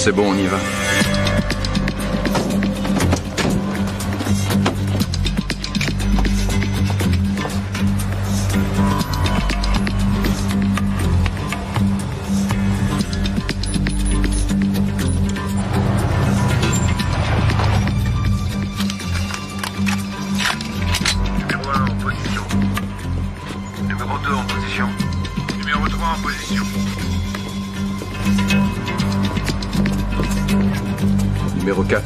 C'est bon, on y va. Numéro 4.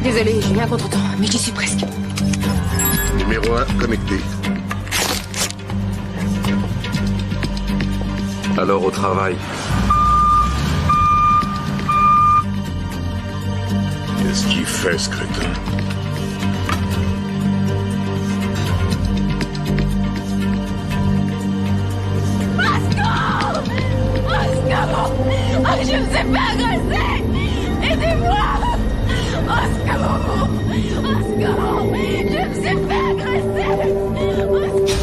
Désolé, j'ai eu un contretemps, mais j'y suis presque. Numéro 1, connecté. Alors au travail. Qu'est-ce qu'il fait, ce crétin? Oh, je me suis fait agresser! Aidez-moi! Au secours! Au secours! Je me suis fait agresser! Au secours!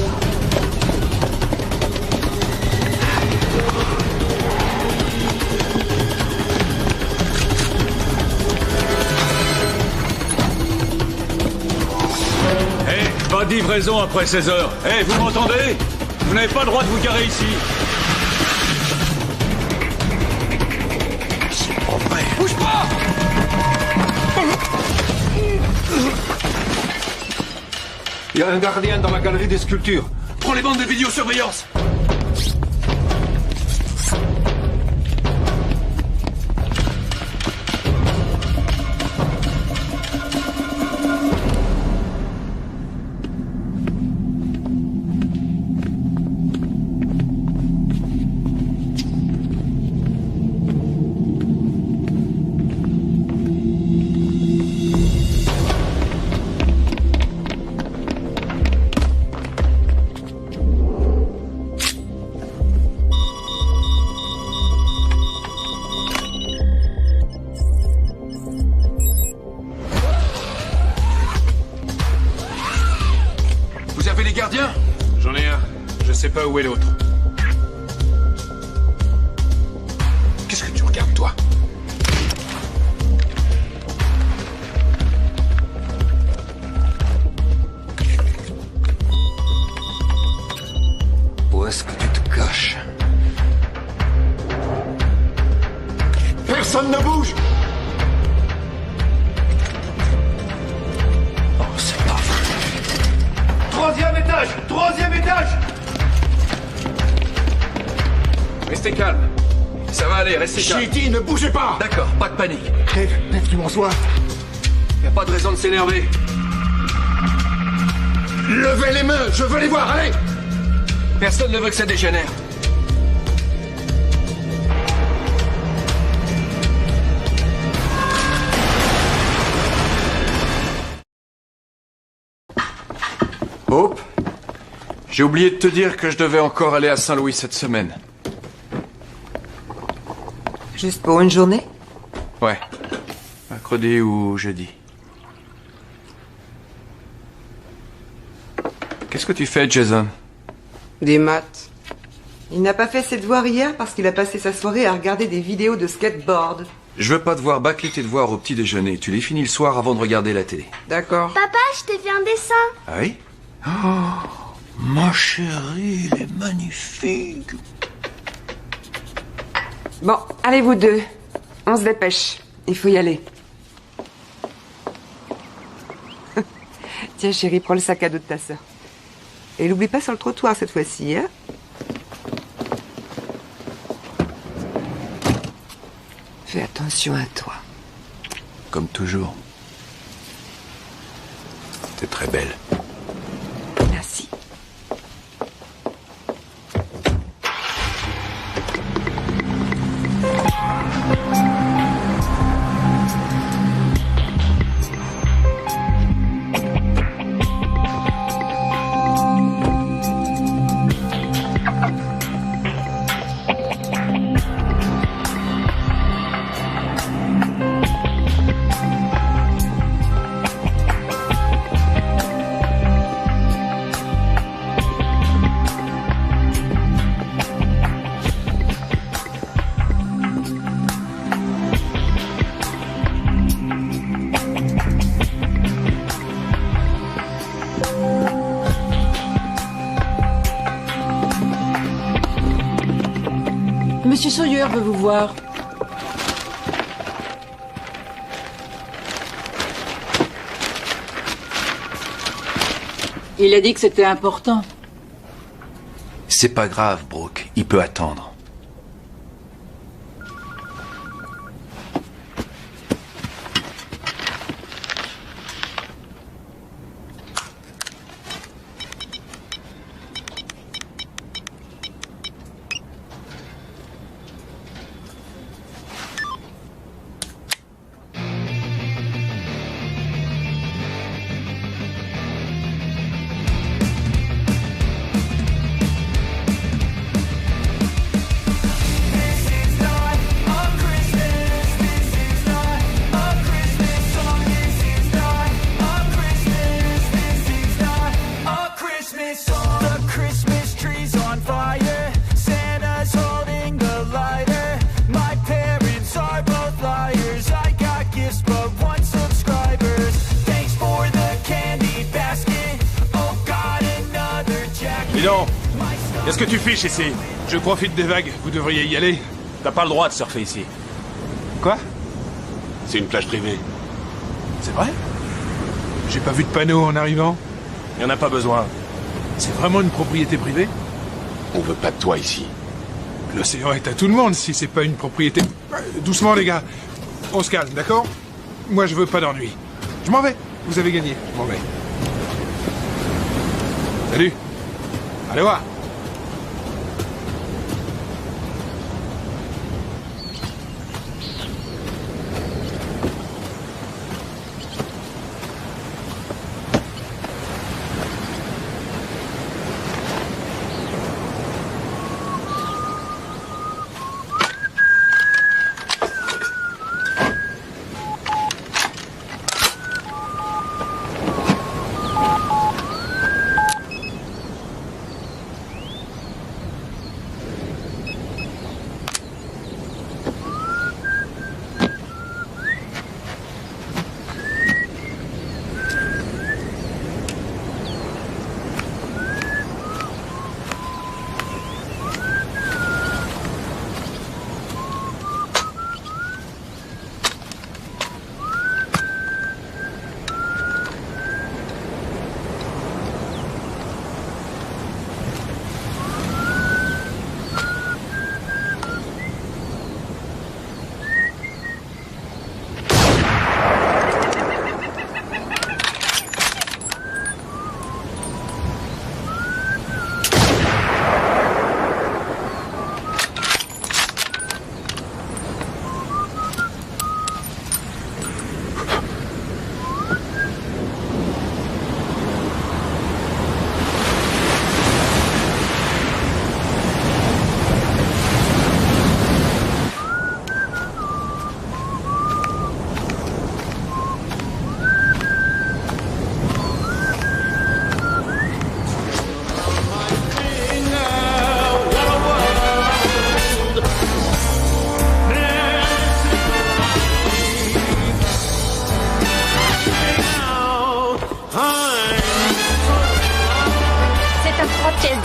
Pas de livraison après 16 heures. Hé, vous m'entendez? Vous n'avez pas le droit de vous garer ici. C'est pas vrai. Bouge pas! Il y a un gardien dans la galerie des sculptures. Prends les bandes de vidéosurveillance. Les gardiens? J'en ai un. Je sais pas où est l'autre. Qu'est-ce que tu regardes, toi? Où est-ce que tu te caches? Personne ne bouge! Oh, c'est pas vrai. Troisième étage! Troisième étage! Restez calme. Ça va aller, restez calme. J'ai dit, ne bougez pas! D'accord, pas de panique. Dave, tu m'en reçois? Y a pas de raison de s'énerver. Levez les mains, je veux les voir, allez! Personne ne veut que ça dégénère. Hope, j'ai oublié de te dire que je devais encore aller à Saint-Louis cette semaine. Juste pour une journée? Ouais. Mercredi ou jeudi. Qu'est-ce que tu fais, Jason? Des maths. Il n'a pas fait ses devoirs hier parce qu'il a passé sa soirée à regarder des vidéos de skateboard. Je veux pas te voir bâcler tes devoirs au petit déjeuner. Tu les finis le soir avant de regarder la télé. D'accord. Papa, je t'ai fait un dessin. Ah oui? Oh, ma chérie, il est magnifique. Bon, allez vous deux. On se dépêche. Il faut y aller. Tiens chérie, prends le sac à dos de ta sœur. Et l'oublie pas sur le trottoir cette fois-ci, hein? Fais attention à toi. Comme toujours. T'es très belle. Merci. Monsieur Sawyer veut vous voir. Il a dit que c'était important. C'est pas grave, Brooke. Il peut attendre. Dis donc, qu'est-ce que tu fiches ici? Je profite des vagues, vous devriez y aller. T'as pas le droit de surfer ici. Quoi? C'est une plage privée. C'est vrai? J'ai pas vu de panneau en arrivant. Y en a pas besoin. C'est vraiment une propriété privée? On veut pas de toi ici. L'océan est à tout le monde si c'est pas une propriété... Doucement les gars. On se calme, d'accord? Moi je veux pas d'ennui. Je m'en vais. Vous avez gagné. Je m'en vais. Salut. Allez voir.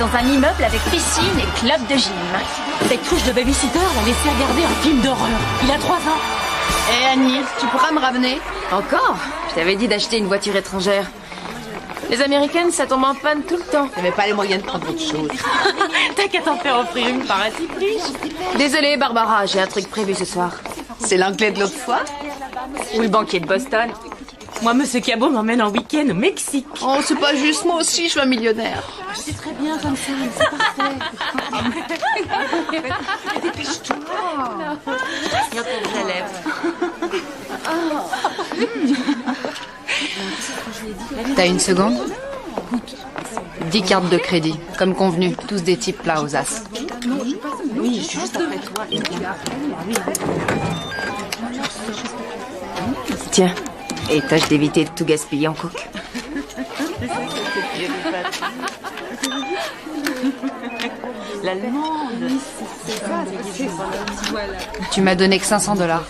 Dans un immeuble avec piscine et club de gym. Cette trouche de babysitter l'a laissé regarder un film d'horreur. Il a 3 ans. Hé Annie, tu pourras me ramener? Encore? Je t'avais dit d'acheter une voiture étrangère. Les Américaines, ça tombe en panne tout le temps. J'avais pas les moyens de prendre autre chose. T'as qu'à t'en faire offrir une par un riche. Désolée Barbara, j'ai un truc prévu ce soir. C'est l'anglais de l'autre fois? Ou le banquier de Boston. Moi, Monsieur Cabot m'emmène en week-end au Mexique. Oh, c'est pas juste, moi aussi, je veux un millionnaire. C'est très bien comme ça, c'est parfait. Dépêche-toi. T'as une seconde? 10 cartes de crédit, comme convenu, tous des types plats aux as. Oui, je suis juste après toi. Tiens, et tâche d'éviter de tout gaspiller en coke. L'allemande. Tu m'as donné que $500.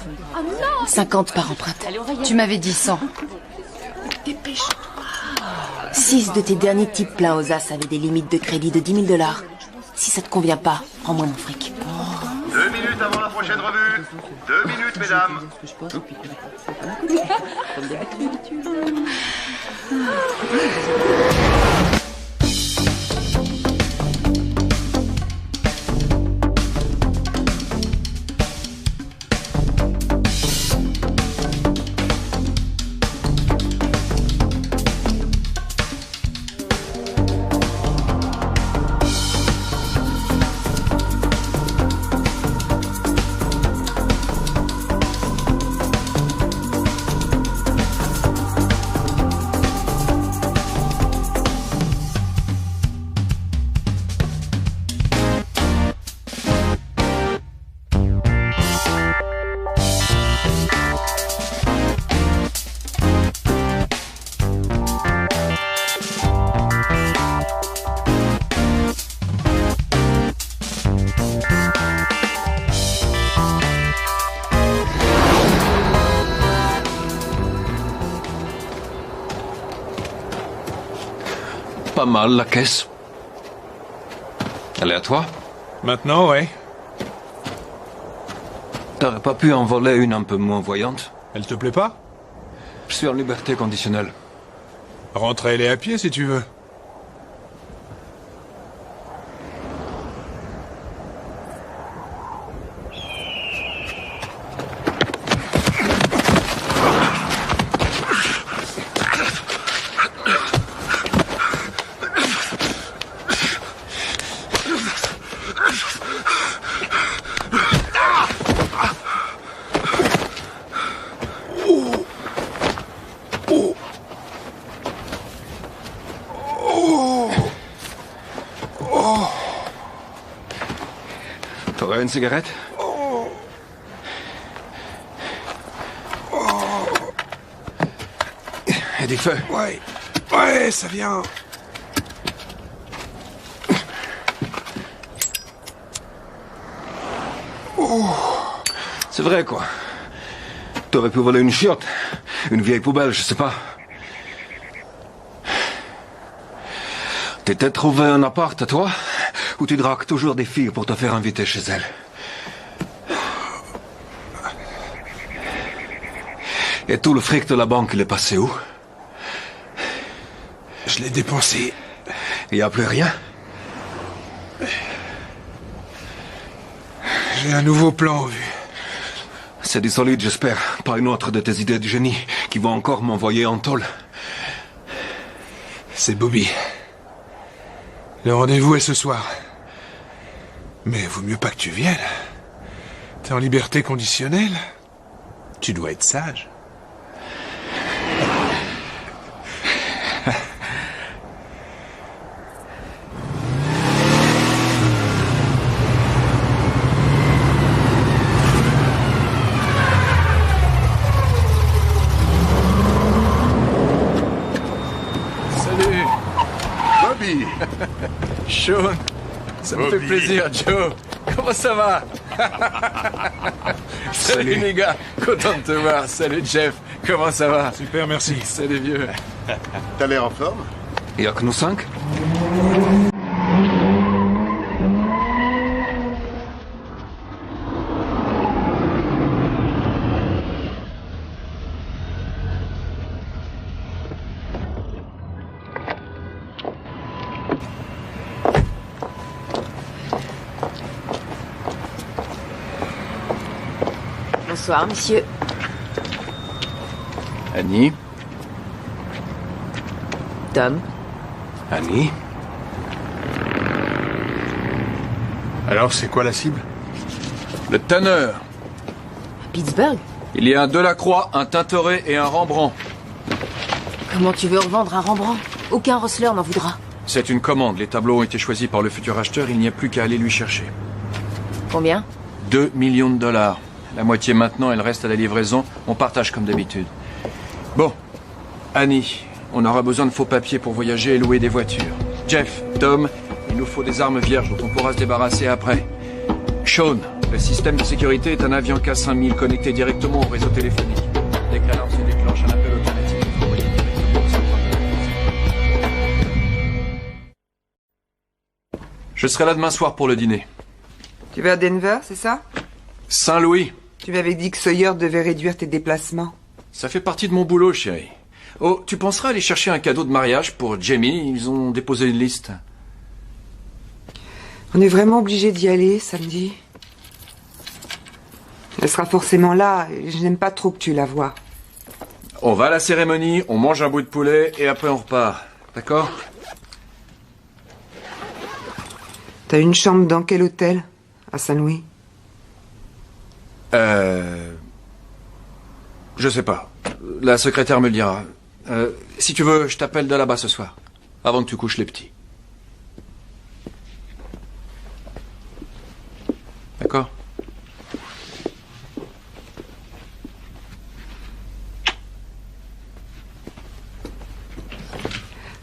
50 par empreinte. Tu m'avais dit 100. 6 de tes derniers types pleins aux as avaient des limites de crédit de $10 000. Si ça te convient pas, rends-moi mon fric. 2 minutes prochaine revue. 2 minutes, mesdames. Pas mal, la caisse. Elle est à toi? Maintenant, ouais. T'aurais pas pu en voler une un peu moins voyante? Elle te plaît pas? Je suis en liberté conditionnelle. Rentre-les à pied si tu veux. T'aurais une cigarette? Et du feu? Ouais. Ouais, ça vient. C'est vrai, quoi. T'aurais pu voler une chiotte. Une vieille poubelle, je sais pas. T'étais trouvé un appart à toi? Ou tu dragues toujours des filles pour te faire inviter chez elles? Et tout le fric de la banque, il est passé où? Je l'ai dépensé. Il n'y a plus rien? J'ai un nouveau plan en vue. C'est du solide, j'espère. Pas une autre de tes idées de génie qui vont encore m'envoyer en tôle. C'est Bobby. Le rendez-vous est ce soir. Mais vaut mieux pas que tu viennes. T'es en liberté conditionnelle. Tu dois être sage. Salut, Bobby. Sean. Ça me fait plaisir, Joe. Comment ça va? Salut les gars, content de te voir. Salut Jeff, comment ça va? Super, merci. Salut vieux. T'as l'air en forme? Il y a que nous 5? Bonsoir, monsieur. Annie? Tom. Annie? Alors, c'est quoi la cible? Le Tanner. Pittsburgh? Il y a un Delacroix, un Tintoret et un Rembrandt. Comment tu veux revendre un Rembrandt? Aucun Rosler n'en voudra. C'est une commande. Les tableaux ont été choisis par le futur acheteur. Il n'y a plus qu'à aller lui chercher. Combien? 2 millions de dollars. La moitié maintenant, elle reste à la livraison. On partage comme d'habitude. Bon. Annie, on aura besoin de faux papiers pour voyager et louer des voitures. Jeff, Tom, il nous faut des armes vierges dont on pourra se débarrasser après. Sean, le système de sécurité est un avion K5000 connecté directement au réseau téléphonique. Dès que l'alarme se déclenche, un appel automatique est envoyé directement au centre de. Je serai là demain soir pour le dîner. Tu vas à Denver, c'est ça? Saint-Louis. Tu m'avais dit que Sawyer devait réduire tes déplacements. Ça fait partie de mon boulot, chérie. Oh, tu penseras aller chercher un cadeau de mariage pour Jamie? Ils ont déposé une liste. On est vraiment obligé d'y aller samedi. Elle sera forcément là et je n'aime pas trop que tu la vois. On va à la cérémonie, on mange un bout de poulet et après on repart. D'accord? T'as une chambre dans quel hôtel? À Saint-Louis? Je sais pas. La secrétaire me le dira. Si tu veux, je t'appelle de là-bas ce soir. Avant que tu couches les petits. D'accord?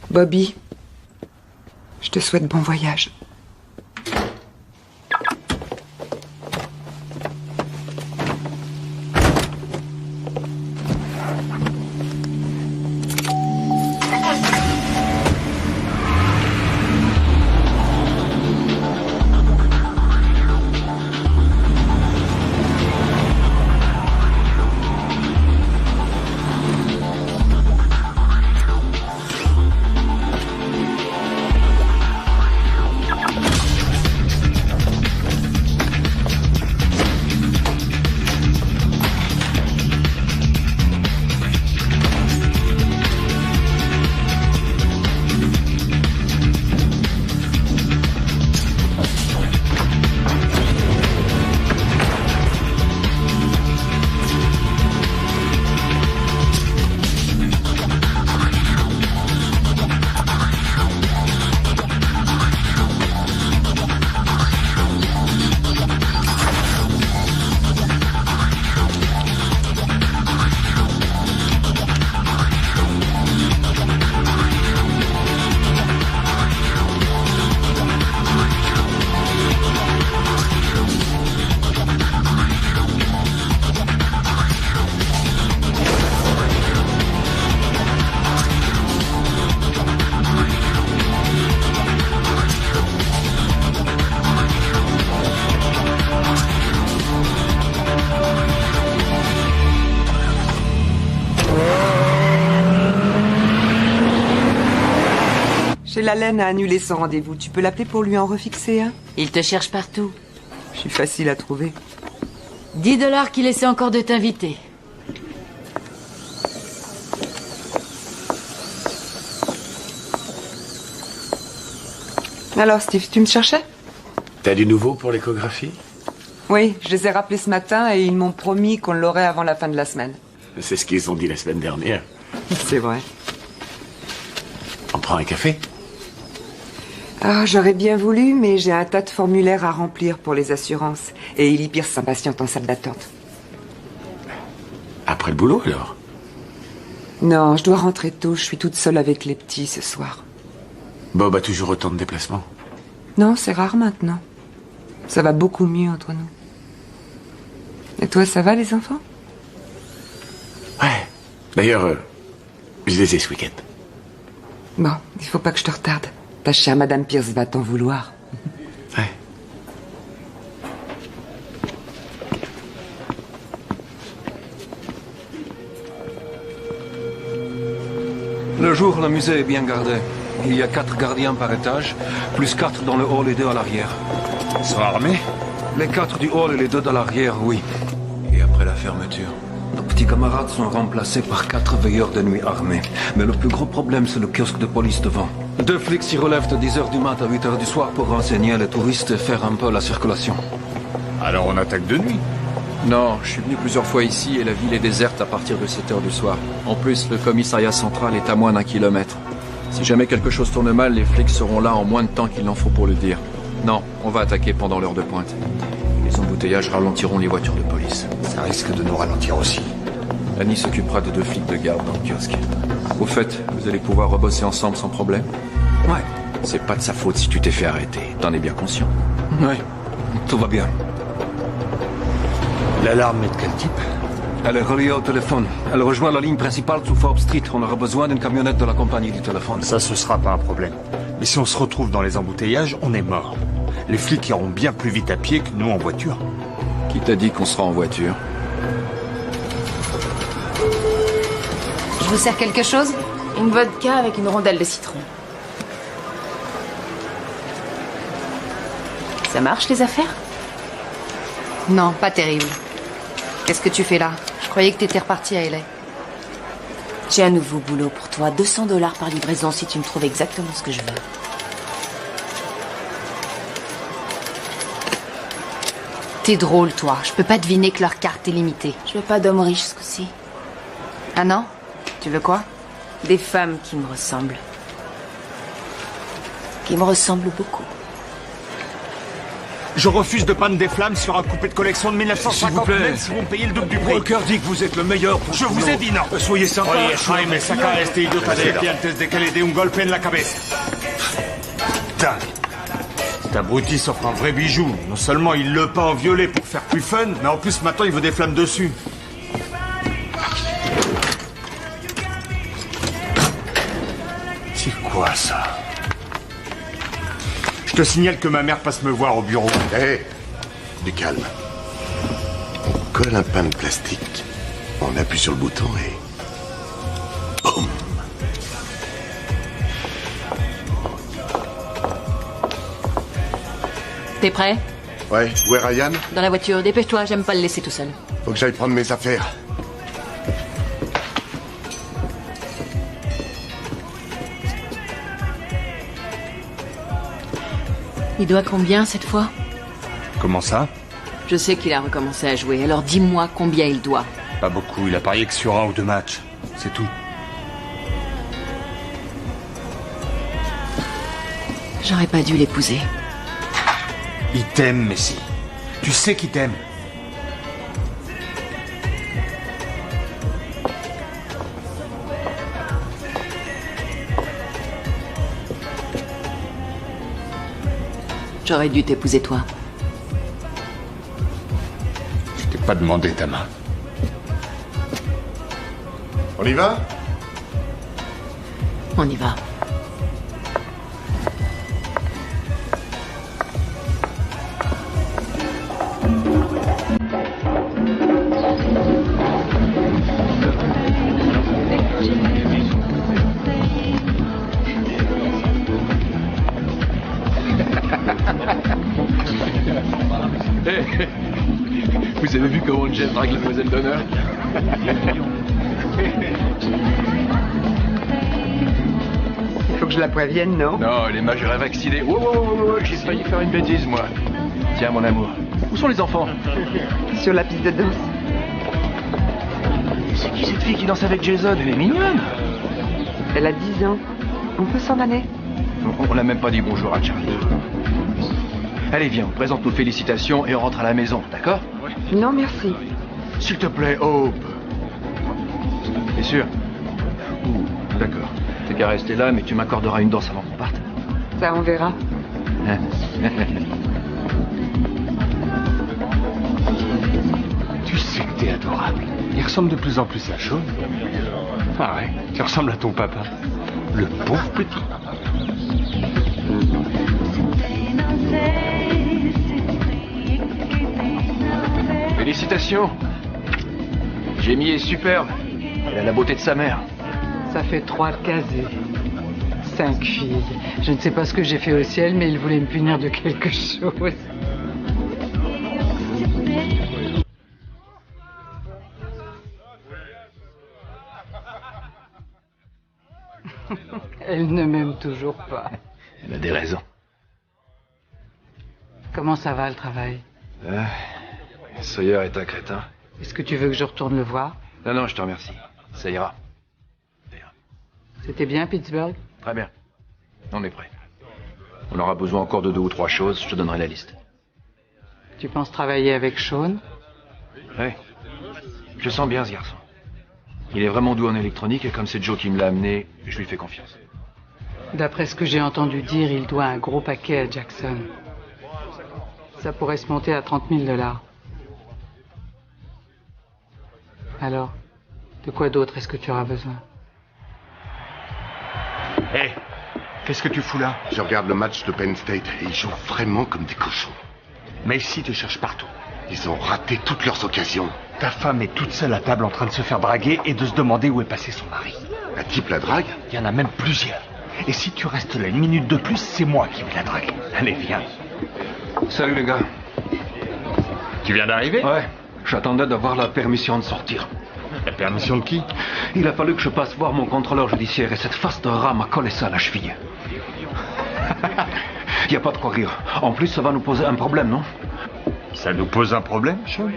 Bobby, je te souhaite bon voyage. Chez la laine a annulé son rendez-vous. Tu peux l'appeler pour lui en refixer un? Il te cherche partout. Je suis facile à trouver. 10 $ qu'il essaie encore de t'inviter. Alors, Steve, tu me cherchais? T'as du nouveau pour l'échographie? Oui, je les ai rappelés ce matin et ils m'ont promis qu'on l'aurait avant la fin de la semaine. C'est ce qu'ils ont dit la semaine dernière. C'est vrai. On prend un café? Ah, j'aurais bien voulu, mais j'ai un tas de formulaires à remplir pour les assurances. Et Ellie Pierce s'impatiente en salle d'attente. Après le boulot, alors? Non, je dois rentrer tôt. Je suis toute seule avec les petits ce soir. Bob a toujours autant de déplacements? Non, c'est rare maintenant. Ça va beaucoup mieux entre nous. Et toi, ça va, les enfants? Ouais. D'ailleurs, je les ai ce week-end. Bon, il faut pas que je te retarde. Ta chère Madame Pierce va t'en vouloir. Ouais. Le jour, le musée est bien gardé. Il y a 4 gardiens par étage, plus 4 dans le hall et 2 à l'arrière. Ils sont armés? Les 4 du hall et les 2 de l'arrière, oui. Et après la fermeture, nos petits camarades sont remplacés par 4 veilleurs de nuit armés. Mais le plus gros problème, c'est le kiosque de police devant. 2 flics s'y relèvent de 10h du mat à 8h du soir pour renseigner les touristes et faire un peu la circulation. Alors on attaque de nuit? Non, je suis venu plusieurs fois ici et la ville est déserte à partir de 7h du soir. En plus, le commissariat central est à moins d'1 kilomètre. Si jamais quelque chose tourne mal, les flics seront là en moins de temps qu'il n'en faut pour le dire. Non, on va attaquer pendant l'heure de pointe. Les embouteillages ralentiront les voitures de police. Ça risque de nous ralentir aussi. Annie s'occupera de 2 flics de garde dans le kiosque. Au fait, vous allez pouvoir rebosser ensemble sans problème? Ouais. C'est pas de sa faute si tu t'es fait arrêter. T'en es bien conscient? Ouais. Tout va bien. L'alarme est de quel type? Elle est reliée au téléphone. Elle rejoint la ligne principale sous Forbes Street. On aura besoin d'une camionnette de la compagnie du téléphone. Ça, ce sera pas un problème. Mais si on se retrouve dans les embouteillages, on est mort. Les flics iront bien plus vite à pied que nous en voiture. Qui t'a dit qu'on sera en voiture? Je vous sers quelque chose? Une vodka avec une rondelle de citron. Ça marche, les affaires? Non, pas terrible. Qu'est-ce que tu fais là? Je croyais que t'étais reparti à LA. J'ai un nouveau boulot pour toi. 200 $ par livraison si tu me trouves exactement ce que je veux. T'es drôle, toi. Je peux pas deviner que leur carte est limitée. Je veux pas d'hommes riches ce coup-ci. Ah non? Tu veux quoi? Des femmes qui me ressemblent. Qui me ressemblent beaucoup. Je refuse de peindre des flammes sur un coupé de collection de 1950, même si vous me payez le double du prix. Walker dit que vous êtes le meilleur pour... Je vous ai dit non. Soyez sympa. Oye, Jaime, saca a este idiota de aquí antes de que le dé un golpe en la cabeza. Putain. Cet abruti s'offre un vrai bijou. Non seulement il le peint en violet pour faire plus fun, mais en plus maintenant il veut des flammes dessus. C'est quoi ça? Je te signale que ma mère passe me voir au bureau. Hé, du calme. On colle un pain de plastique, on appuie sur le bouton et... boum. T'es prêt? Ouais, où est Ryan? Dans la voiture, dépêche-toi, j'aime pas le laisser tout seul. Faut que j'aille prendre mes affaires. Il doit combien cette fois? Comment ça? Je sais qu'il a recommencé à jouer, alors dis-moi combien il doit. Pas beaucoup, il a parié que sur 1 ou 2 matchs. C'est tout. J'aurais pas dû l'épouser. Il t'aime, Messi. Tu sais qu'il t'aime. J'aurais dû t'épouser toi. Je t'ai pas demandé ta main. On y va? On y va. Vous avez vu comment Jeff drague la demoiselle d'honneur? Il faut que je la prévienne, non? Non, elle est majeure et vaccinée. Oh, j'ai failli faire une bêtise, moi. Tiens, mon amour. Où sont les enfants? Sur la piste de danse. C'est qui cette fille qui danse avec Jason? Elle est mignonne. Elle a 10 ans. On peut s'en aller? On n'a même pas dit bonjour à Charlie. Allez, viens, on présente nos félicitations et on rentre à la maison, d'accord? Non, merci. S'il te plaît, Hope. T'es sûr? D'accord. T'es qu'à rester là, mais tu m'accorderas une danse avant qu'on parte. Ça, on verra. Tu sais que t'es adorable. Il ressemble de plus en plus à Sean. Ah ouais, tu ressembles à ton papa. Le pauvre petit. Félicitations. Jamie est superbe. Elle a la beauté de sa mère. Ça fait 3 casés. 5 filles. Je ne sais pas ce que j'ai fait au ciel, mais il voulait me punir de quelque chose. Elle ne m'aime toujours pas. Elle a des raisons. Comment ça va, le travail? Sawyer est un crétin. Est-ce que tu veux que je retourne le voir? Non, je te remercie. Ça ira. C'était bien, Pittsburgh? Très bien. On est prêt. On aura besoin encore de 2 ou 3 choses. Je te donnerai la liste. Tu penses travailler avec Sean? Oui. Je sens bien ce garçon. Il est vraiment doué en électronique et comme c'est Joe qui me l'a amené, je lui fais confiance. D'après ce que j'ai entendu dire, il doit un gros paquet à Jackson. Ça pourrait se monter à 30 000 $. Alors, de quoi d'autre est-ce que tu auras besoin? Hé, qu'est-ce que tu fous là? Je regarde le match de Penn State et ils jouent vraiment comme des cochons. Messi te cherche partout. Ils ont raté toutes leurs occasions. Ta femme est toute seule à table en train de se faire draguer et de se demander où est passé son mari. Un type la drague? Il y en a même plusieurs. Et si tu restes là une minute de plus, c'est moi qui vais la draguer. Allez, viens. Salut les gars. Tu viens d'arriver? Ouais, j'attendais d'avoir la permission de sortir. La permission de qui? Il a fallu que je passe voir mon contrôleur judiciaire et cette face de rat m'a collé ça à la cheville. Y a pas de quoi rire. En plus, ça va nous poser un problème, non? Ça nous pose un problème, Sean?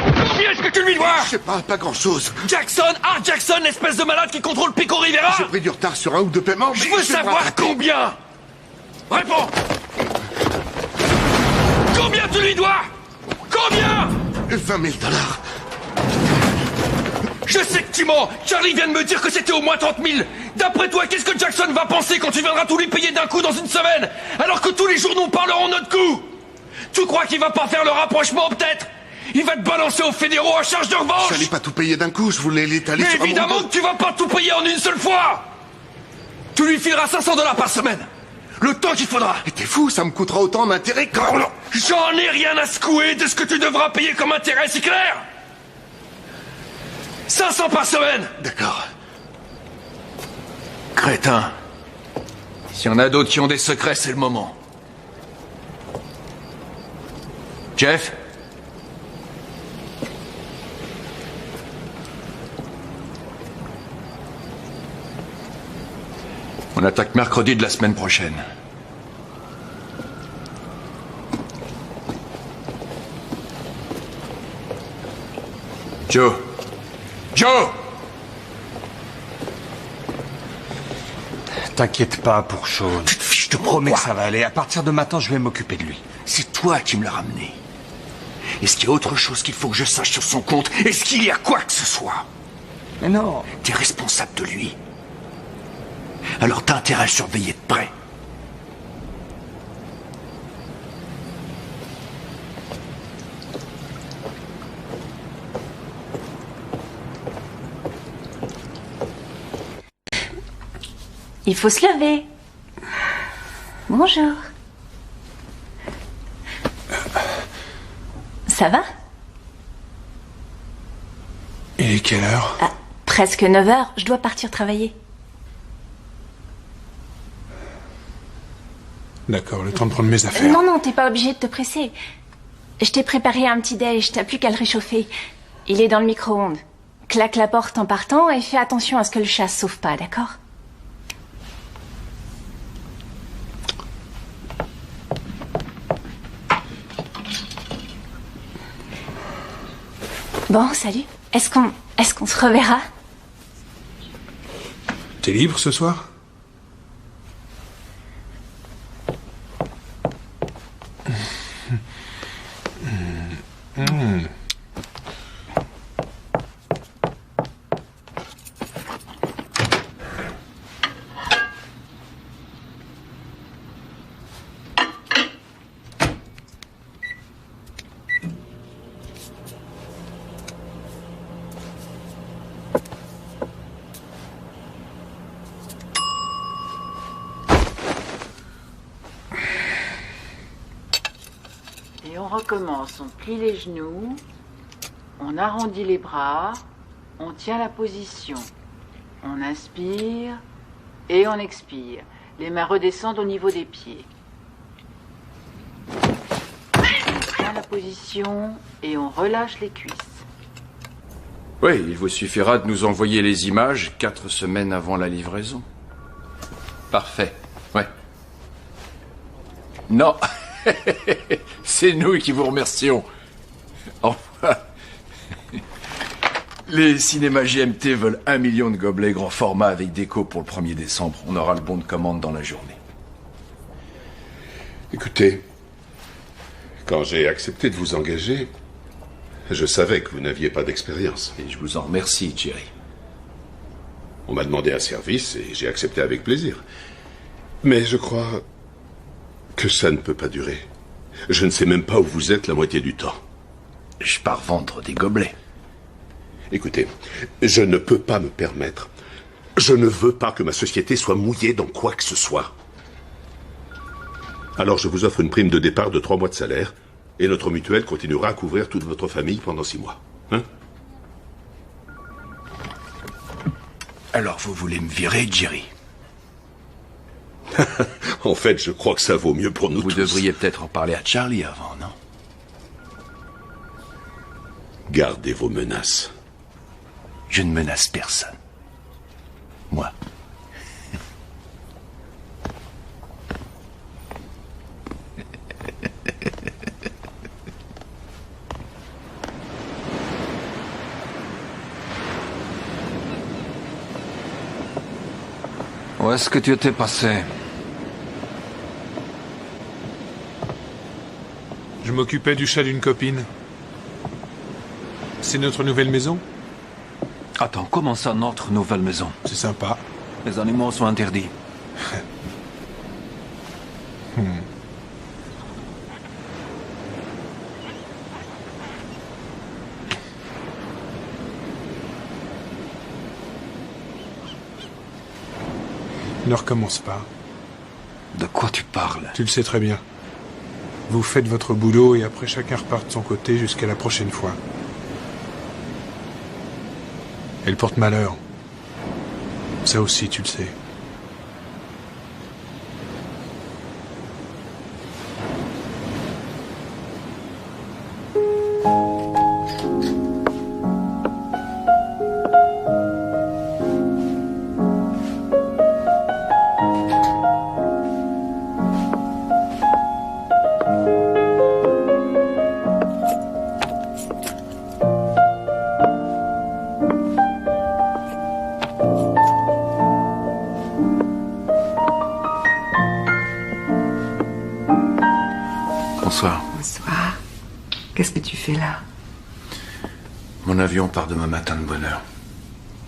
Combien est-ce que tu lui dois? Je sais pas grand-chose. Jackson, Art Jackson, l'espèce de malade qui contrôle Pico Rivera? J'ai pris du retard sur un ou deux paiements, mais... Je veux savoir combien! Réponds! Combien tu lui dois? Combien? 20 000 $. Je sais que tu mens! Charlie vient de me dire que c'était au moins 30 000! D'après toi, qu'est-ce que Jackson va penser quand tu viendras tout lui payer d'un coup dans une semaine? Alors que tous les jours nous parlerons notre coup! Tu crois qu'il va pas faire le rapprochement, peut-être? Il va te balancer aux fédéraux à charge de revanche! J'allais pas tout payer d'un coup, je voulais l'étaler sur un évidemment montant. que tu vas pas tout payer en une seule fois! Tu lui fileras 500 $ par semaine! Le temps qu'il faudra! Mais t'es fou, ça me coûtera autant en intérêt que... J'en ai rien à secouer de ce que tu devras payer comme intérêt, c'est clair? 500 par semaine! D'accord. Crétin. S'il y en a d'autres qui ont des secrets, c'est le moment. Jeff? On attaque mercredi de la semaine prochaine. Joe! Joe! T'inquiète pas pour Sean. Je te promets que ça va aller. À partir de maintenant, je vais m'occuper de lui. C'est toi qui me l'as ramené. Est-ce qu'il y a autre chose qu'il faut que je sache sur son compte? Est-ce qu'il y a quoi que ce soit? Mais non. T'es responsable de lui. Alors t'as intérêt à le surveiller de près. Il faut se lever. Bonjour. Ça va? Il est quelle heure? Presque 9 h. Je dois partir travailler. D'accord, le temps de prendre mes affaires. Non, t'es pas obligé de te presser. Je t'ai préparé un petit déj, t'as plus qu'à le réchauffer. Il est dans le micro-ondes. Claque la porte en partant et fais attention à ce que le chat se sauve pas, d'accord? Bon, salut. Est-ce qu'on se reverra? T'es libre ce soir? Et on recommence, on plie les genoux, on arrondit les bras, on tient la position. On inspire et on expire. Les mains redescendent au niveau des pieds. On tient la position et on relâche les cuisses. Oui, il vous suffira de nous envoyer les images 4 semaines avant la livraison. Parfait, ouais. Non, c'est nous qui vous remercions. Enfin, les cinémas GMT veulent 1 million de gobelets grand format avec déco pour le 1er décembre. On aura le bon de commande dans la journée. Écoutez, quand j'ai accepté de vous engager, je savais que vous n'aviez pas d'expérience. Et je vous en remercie, Jerry. On m'a demandé un service et j'ai accepté avec plaisir. Mais je crois que ça ne peut pas durer. Je ne sais même pas où vous êtes la moitié du temps. Je pars vendre des gobelets. Écoutez, je ne peux pas me permettre. Je ne veux pas que ma société soit mouillée dans quoi que ce soit. Alors je vous offre une prime de départ de 3 mois de salaire, et notre mutuelle continuera à couvrir toute votre famille pendant 6 mois. Hein? Alors vous voulez me virer, Jerry? En fait, je crois que ça vaut mieux pour nous tous. Vous devriez peut-être en parler à Charlie avant, non? Gardez vos menaces. Je ne menace personne. Moi. Où est-ce que tu étais passé? Je m'occupais du chat d'une copine. C'est notre nouvelle maison? Attends, comment ça, notre nouvelle maison? C'est sympa. Les animaux sont interdits. Ne recommence pas. De quoi tu parles? Tu le sais très bien. Vous faites votre boulot et après chacun repart de son côté jusqu'à la prochaine fois. Elle porte malheur. Ça aussi, tu le sais. Bonsoir. Bonsoir. Qu'est-ce que tu fais là? Mon avion part demain matin de bonne heure.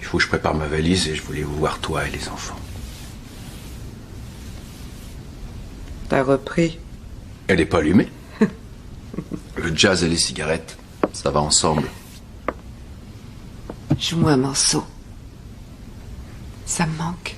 Il faut que je prépare ma valise et je voulais vous voir toi et les enfants. T'as repris? Elle est pas allumée. Le jazz et les cigarettes, ça va ensemble. Joue-moi un morceau. Ça me manque.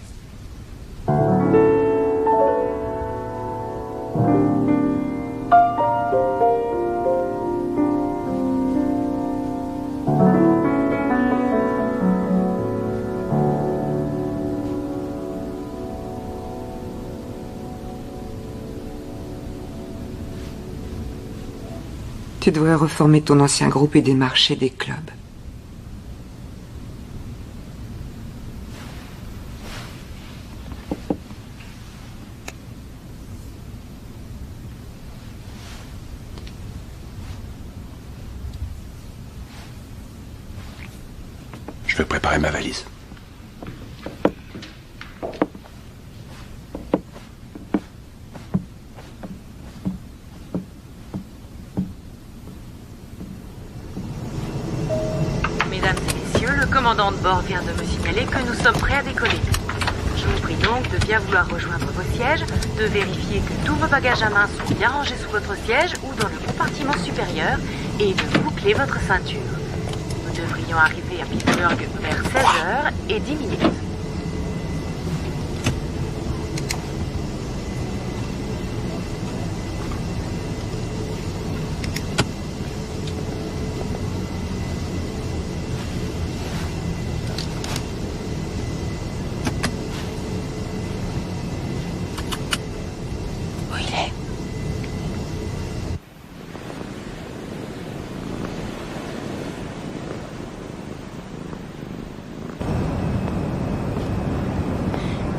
Tu devrais reformer ton ancien groupe et démarcher des clubs. Je vais préparer ma valise. Mesdames et messieurs, le commandant de bord vient de me signaler que nous sommes prêts à décoller. Je vous prie donc de bien vouloir rejoindre vos sièges, de vérifier que tous vos bagages à main sont bien rangés sous votre siège ou dans le compartiment supérieur et de boucler votre ceinture. Nous devrions arriver à Pittsburgh vers 16h et 10 minutes. Où il est?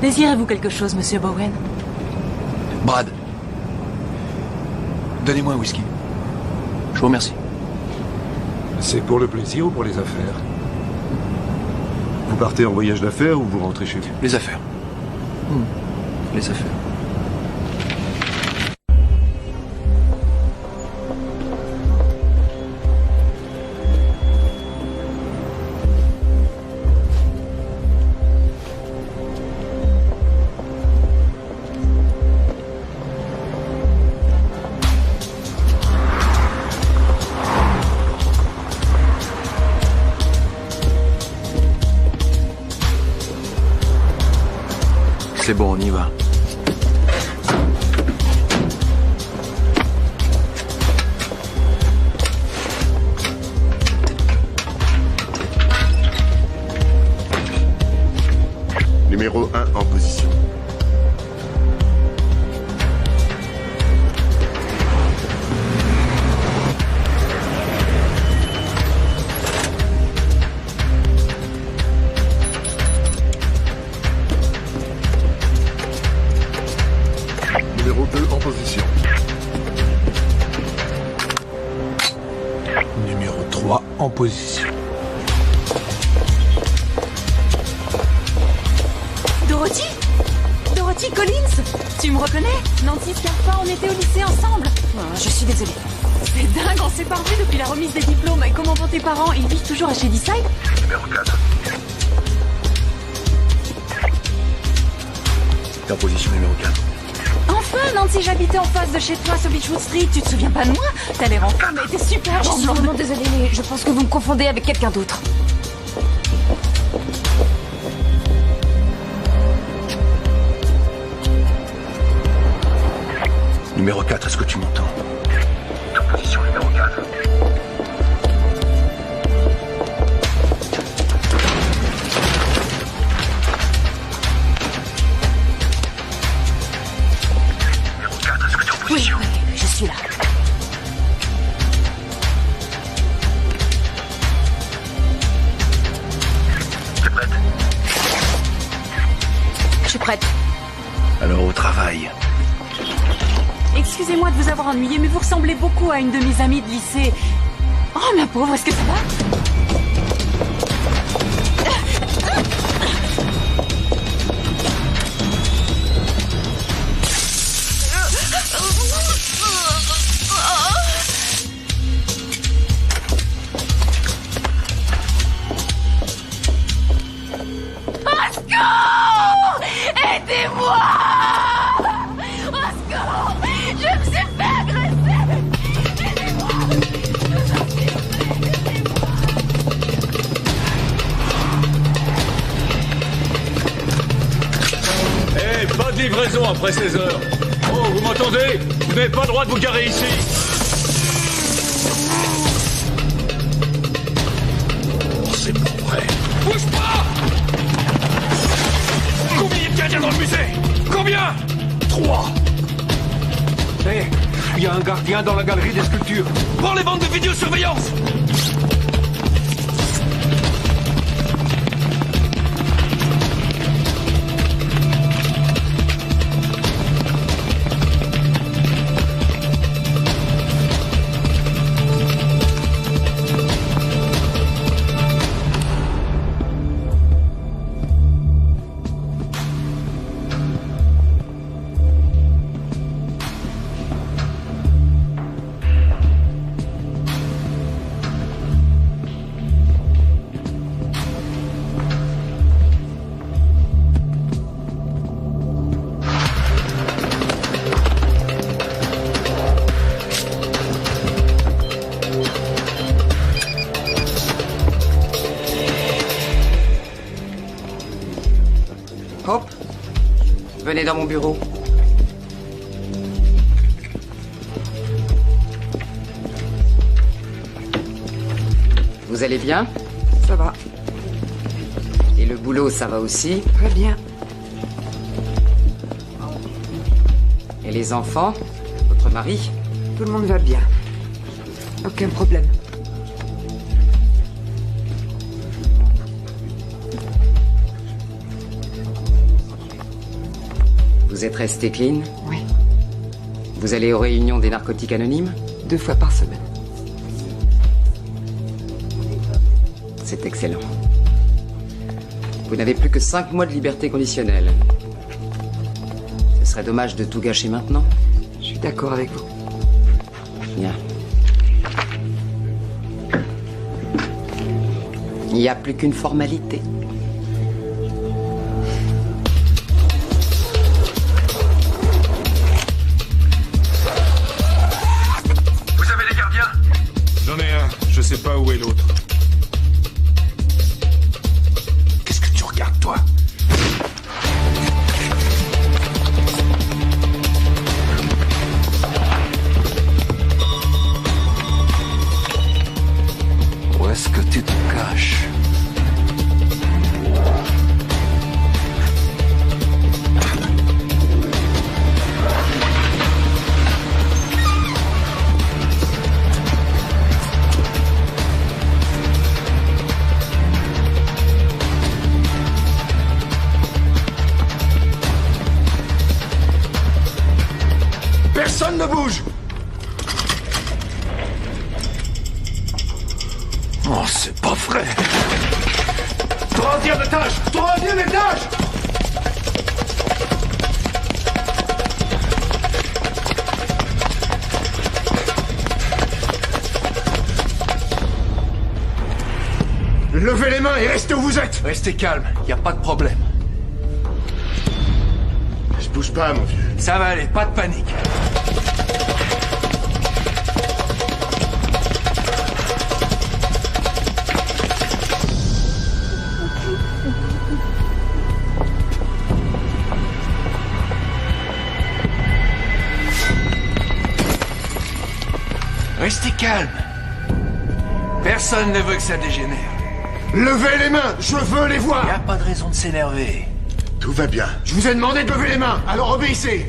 Désirez-vous quelque chose, monsieur Bowen? Brad, donnez-moi un whisky. Je vous remercie. C'est pour le plaisir ou pour les affaires? Vous partez en voyage d'affaires ou vous rentrez chez vous? Les affaires. Les affaires. C'est bon, on y va. Numéro 1 en position. Numéro 2 en position. Numéro 3 en position. Dorothy Dorothy Collins? Tu me reconnais? Nancy Scarpa, on était au lycée ensemble. Je suis désolée. C'est dingue, on s'est pas revus depuis la remise des diplômes. Et comment vont tes parents? Ils vivent toujours à Shadyside? Numéro 4. T'es en position numéro 4. Enfin, Nancy, j'habitais en face de chez toi sur Beechwood Street. Tu te souviens pas de moi? T'as l'air en forme et t'es super Je suis blonde. vraiment désolée, mais je pense que vous me confondez avec quelqu'un d'autre. Numéro 4, est-ce que tu m'entends? En position numéro 4. Numéro 4, est-ce que tu es en position? Oui, je suis là. T'es prête? Je suis prête. Alors au travail. Excusez-moi de vous avoir ennuyé, mais vous ressemblez beaucoup à une de mes amies de lycée. Oh, ma pauvre, est-ce que ça va? Au secours! Aidez-moi! Au secours! Je me suis fait agresser! Aidez-moi! Eh, pas de livraison après 16 heures. Oh, vous m'entendez? Vous n'avez pas le droit de vous garer ici. C'est pas vrai. Bouge pas! Combien y a de gardiens dans le musée? Combien? 3. Hé, il y a un gardien dans la galerie des sculptures. Prends les bandes de vidéosurveillance! Hop, venez dans mon bureau. Vous allez bien? Ça va. Et le boulot, ça va aussi? Très bien. Et les enfants? Votre mari? Tout le monde va bien. Aucun problème. Vous êtes resté clean? Oui. Vous allez aux réunions des narcotiques anonymes? 2 fois par semaine. C'est excellent. Vous n'avez plus que 5 mois de liberté conditionnelle. Ce serait dommage de tout gâcher maintenant. Je suis d'accord avec vous. Bien. Il n'y a plus qu'une formalité. J'en ai un, je sais pas où est l'autre. Qu'est-ce que tu regardes, toi? Où est-ce que tu te caches? ne bouge! Oh, c'est pas vrai! Troisième étage! Troisième étage! Levez les mains et restez où vous êtes! Restez calme, y a pas de problème. Je bouge pas, mon vieux. Ça va aller, pas de panique. Restez calme. Personne ne veut que ça dégénère. Levez les mains! Je veux les voir! Y a pas de raison de s'énerver. Tout va bien. Je vous ai demandé de lever les mains, alors obéissez!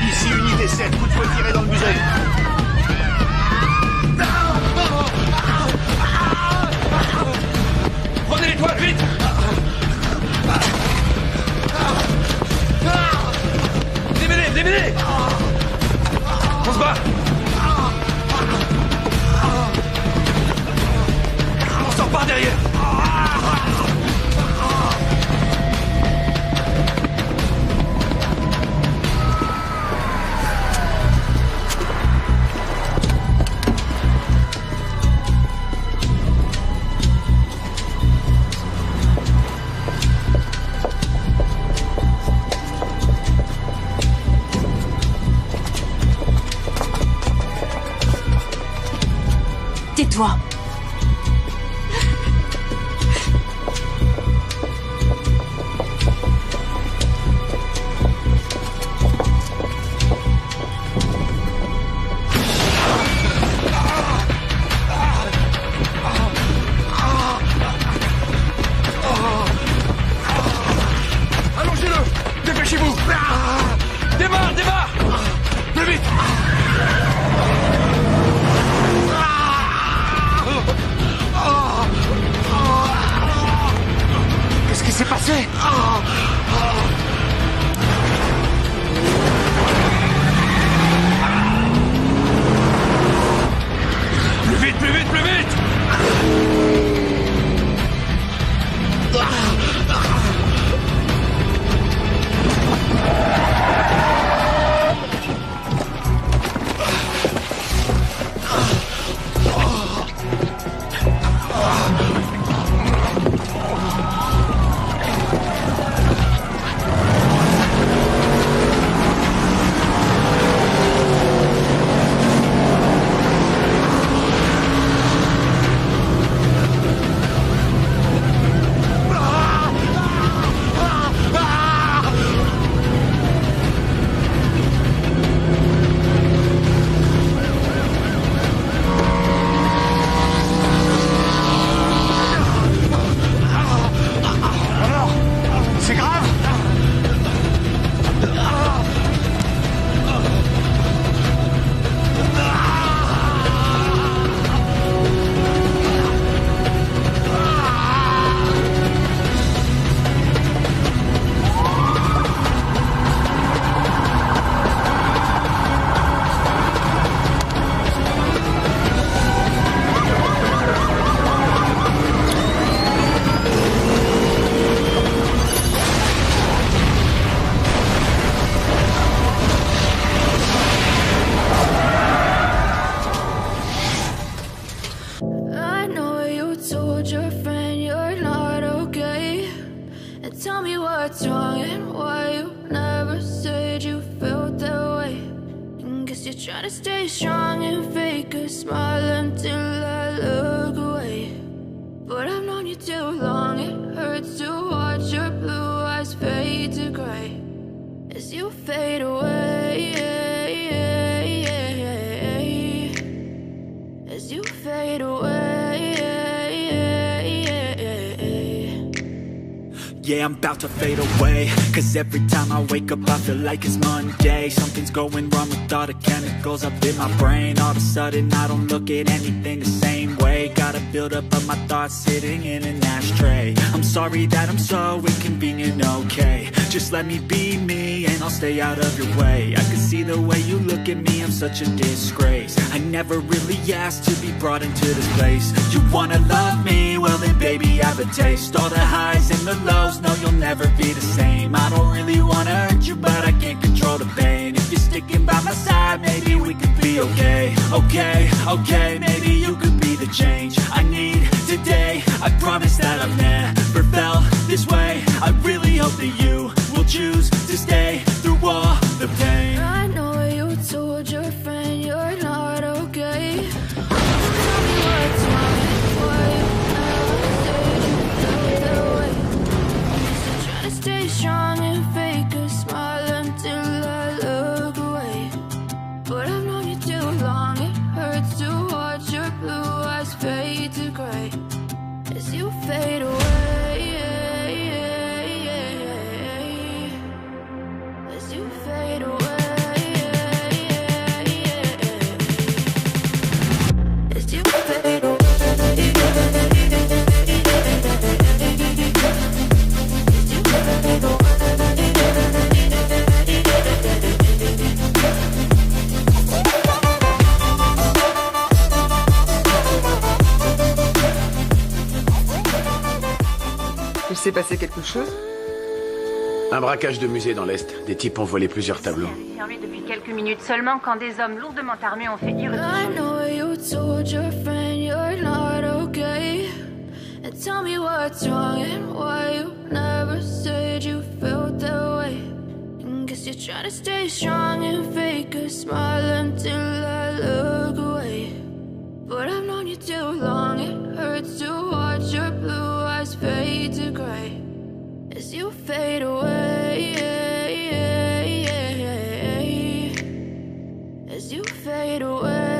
Ici, unité 7, vous pouvez tirer dans le musée. Prenez l'étoile, vite! Démêlez, démêlez! On se bat! On sort par derrière! Tais-toi. Allongez-le! Dépêchez-vous! Démarre, démarre! Plus vite! Qu'est-ce qui s'est passé? Plus vite, plus vite, plus vite! C'est grave? I know you told your friend you're not okay. And tell me what's wrong and why you never said you felt that way. And guess you're trying to stay strong and fake a smile until I look away. But I've known you too long, it hurts to watch your blue eyes fade to gray as you fade away. Yeah, I'm about to fade away. Cause every time I wake up I feel like it's Monday. Something's going wrong with all the chemicals up in my brain. All of a sudden I don't look at anything the same way. Gotta build up of my thoughts sitting in an ashtray. I'm sorry that I'm so inconvenient, okay. Just let me be me and I'll stay out of your way. I can see the way you look at me, I'm such a disgrace. I never really asked to be brought into this place. You wanna love me? Well then baby I have a taste. All the highs and the lows, no you'll never be the same. I don't really wanna hurt you but I can't control the pain. If you're sticking by my side maybe we could be okay. Okay, maybe you could be the change I need today. I promise that I've never felt this way. I really hope that you will choose to stay through all the pain. I know you told your friend you're not okay. Tell me what's wrong, why you never said you felt that way. You're trying to stay strong and fake a smile until I look away. But I've known you too long, it hurts to watch your blue eyes fade to gray as you fade away. As you fade away. Il s'est passé quelque chose? Un braquage de musée dans l'Est. Des types ont volé plusieurs tableaux. Fermé depuis quelques minutes seulement quand des hommes lourdement armés ont fait irruption. I know you told your friend you're not okay. And tell me what's wrong and why you never said you felt that way. And guess you're trying to stay strong and fake a smile until I look away. But I've known you too long, it hurts to watch your blue eyes fade to gray as you fade away. As you fade away.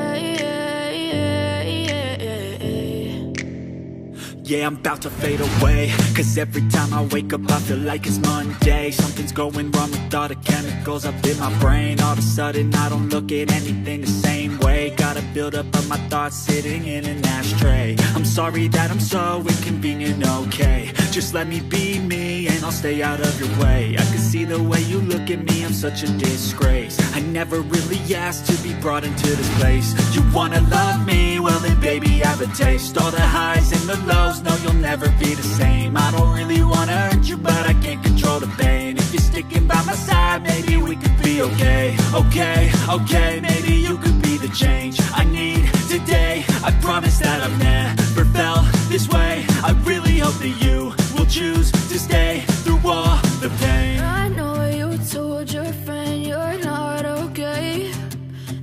Yeah, I'm about to fade away. Cause every time I wake up I feel like it's Monday. Something's going wrong with all the chemicals up in my brain. All of a sudden I don't look at anything the same way. Gotta build up of my thoughts sitting in an ashtray. I'm sorry that I'm so inconvenient, okay. Just let me be me and I'll stay out of your way. I can see the way you look at me, I'm such a disgrace. I never really asked to be brought into this place. You wanna love me? Well then baby I have a taste. All the highs and the lows, no you'll never be the same. I don't really wanna hurt you but I can't control the pain. If you're sticking by my side maybe we could be okay. Okay, maybe you could be the change I need today. I promise that I've never felt this way. I really hope that you will choose to stay through all the pain. I know you told your friend you're not okay.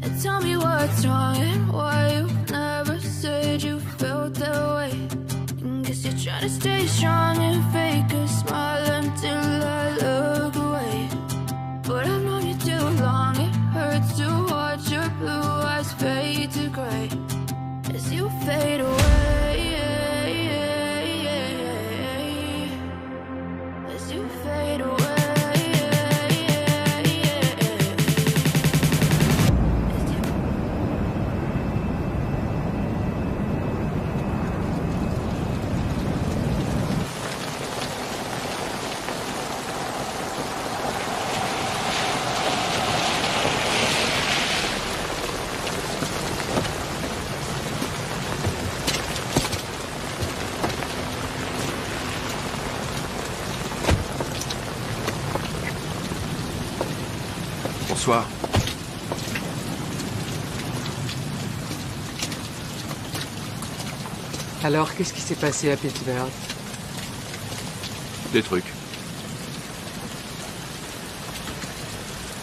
And tell me what's wrong and why you never said you felt that way. And guess you're trying to stay strong and fake a smile until I look away. But I've known you too long, it hurts to watch your blue eyes fade to gray as you fade away. As you fade away. Bonsoir. Alors, qu'est-ce qui s'est passé à Pittsburgh? Des trucs.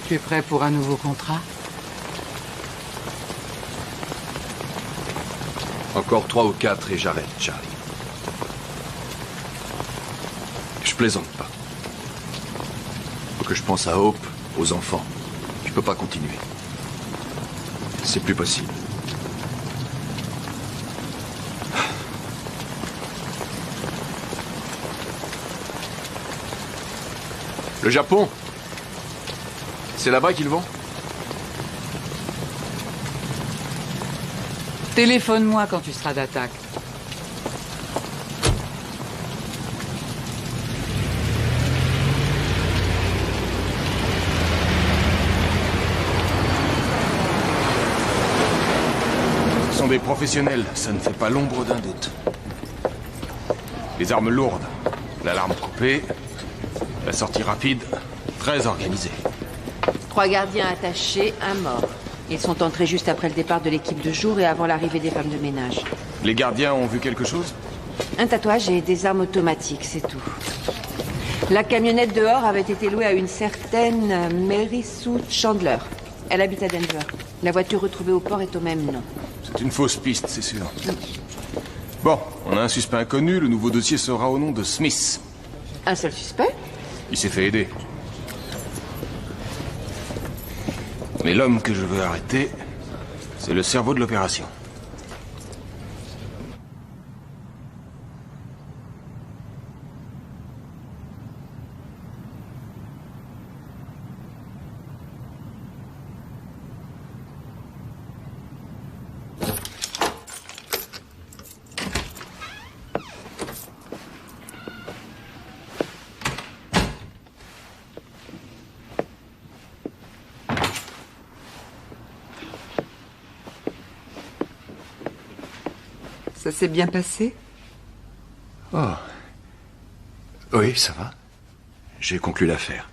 Tu es prêt pour un nouveau contrat? Encore 3 ou 4 et j'arrête, Charlie. Je plaisante pas. Faut que je pense à Hope, aux enfants. Je peux pas continuer. C'est plus possible. Le Japon? C'est là-bas qu'ils vont? Téléphone-moi quand tu seras d'attaque. Ce sont des professionnels, ça ne fait pas l'ombre d'un doute. Les armes lourdes, l'alarme coupée, la sortie rapide, très organisée. 3 gardiens attachés, 1 mort. Ils sont entrés juste après le départ de l'équipe de jour et avant l'arrivée des femmes de ménage. Les gardiens ont vu quelque chose? Un tatouage et des armes automatiques, c'est tout. La camionnette dehors avait été louée à une certaine Mary Sue Chandler. Elle habite à Denver. La voiture retrouvée au port est au même nom. C'est une fausse piste, c'est sûr. Bon, on a un suspect inconnu, le nouveau dossier sera au nom de Smith. Un seul suspect? Il s'est fait aider. Mais l'homme que je veux arrêter, c'est le cerveau de l'opération. Ça s'est bien passé? Oh. Oui, ça va. J'ai conclu l'affaire.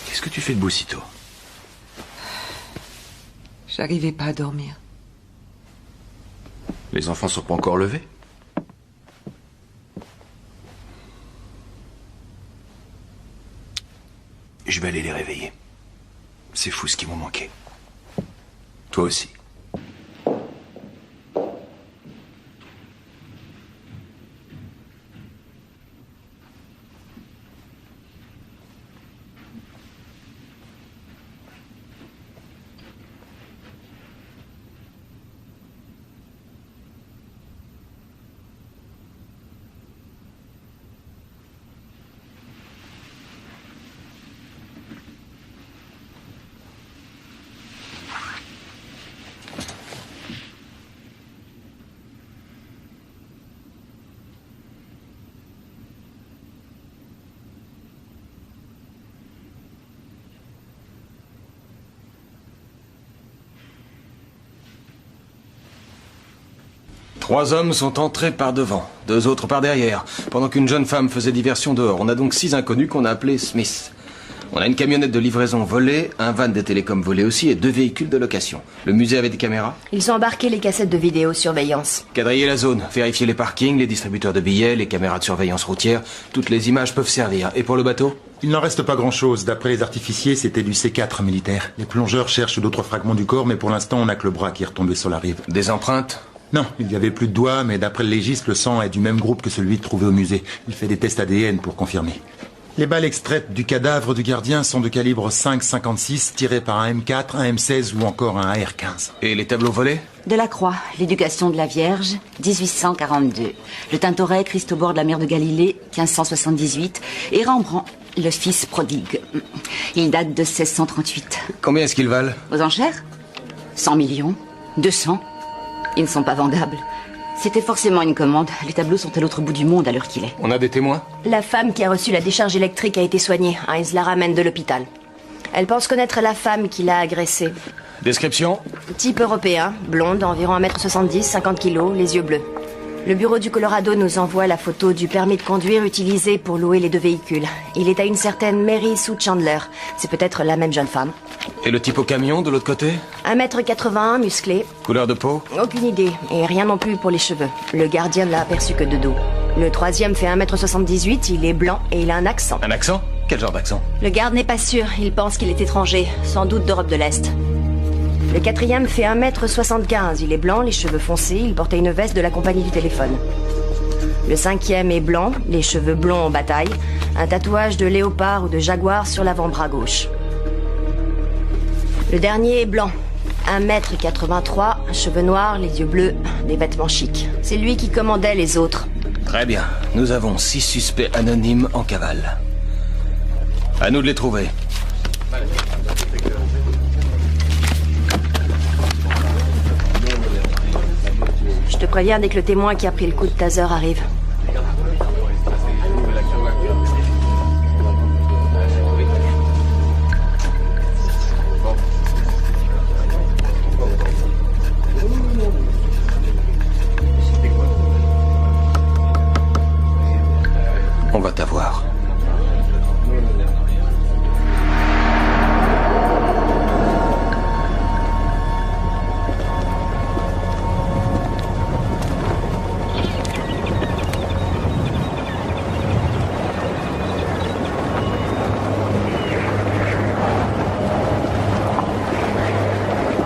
Qu'est-ce que tu fais debout si tôt? J'arrivais pas à dormir. Les enfants sont pas encore levés? Je vais aller les réveiller. C'est fou ce qu'ils m'ont manqué. Toi aussi. Trois hommes sont entrés par devant, 2 autres par derrière, pendant qu'une jeune femme faisait diversion dehors. On a donc 6 inconnus qu'on a appelés Smith. On a une camionnette de livraison volée, un van des télécoms volé aussi et 2 véhicules de location. Le musée avait des caméras? Ils ont embarqué les cassettes de vidéosurveillance. Quadriller la zone, vérifier les parkings, les distributeurs de billets, les caméras de surveillance routière. Toutes les images peuvent servir. Et pour le bateau? Il n'en reste pas grand-chose. D'après les artificiers, c'était du C4 militaire. Les plongeurs cherchent d'autres fragments du corps, mais pour l'instant, on n'a que le bras qui est retombé sur la rive. Des empreintes? Non, il n'y avait plus de doigts, mais d'après le légiste, le sang est du même groupe que celui trouvé au musée. Il fait des tests ADN pour confirmer. Les balles extraites du cadavre du gardien sont de calibre 5,56, tirées par un M4, un M16 ou encore un AR-15. Et les tableaux volés? Delacroix, l'éducation de la Vierge, 1842. Le Tintoret, Christ au bord de la mer de Galilée, 1578. Et Rembrandt, le fils prodigue. Il date de 1638. Combien est-ce qu'ils valent? Aux enchères? 100 millions, 200. Ils ne sont pas vendables. C'était forcément une commande. Les tableaux sont à l'autre bout du monde à l'heure qu'il est. On a des témoins? La femme qui a reçu la décharge électrique a été soignée. Heinz la ramène de l'hôpital. Elle pense connaître la femme qui l'a agressée. Description? Type européen, blonde, environ 1m70, 50 kilos, les yeux bleus. Le bureau du Colorado nous envoie la photo du permis de conduire utilisé pour louer les 2 véhicules. Il est à une certaine Mary Sue Chandler. C'est peut-être la même jeune femme. Et le type au camion, de l'autre côté? 1m81, musclé. Couleur de peau? Aucune idée. Et rien non plus pour les cheveux. Le gardien ne l'a aperçu que de dos. Le 3e fait 1m78, il est blanc et il a un accent. Un accent? Quel genre d'accent? Le garde n'est pas sûr. Il pense qu'il est étranger. Sans doute d'Europe de l'Est. Le 4e fait 1m75. Il est blanc, les cheveux foncés. Il portait une veste de la compagnie du téléphone. Le 5e est blanc, les cheveux blonds en bataille. Un tatouage de léopard ou de jaguar sur l'avant-bras gauche. Le dernier est blanc. 1m83, cheveux noirs, les yeux bleus, des vêtements chics. C'est lui qui commandait les autres. Très bien. Nous avons 6 suspects anonymes en cavale. À nous de les trouver. Je te préviens dès que le témoin qui a pris le coup de taser arrive. On va t'avoir.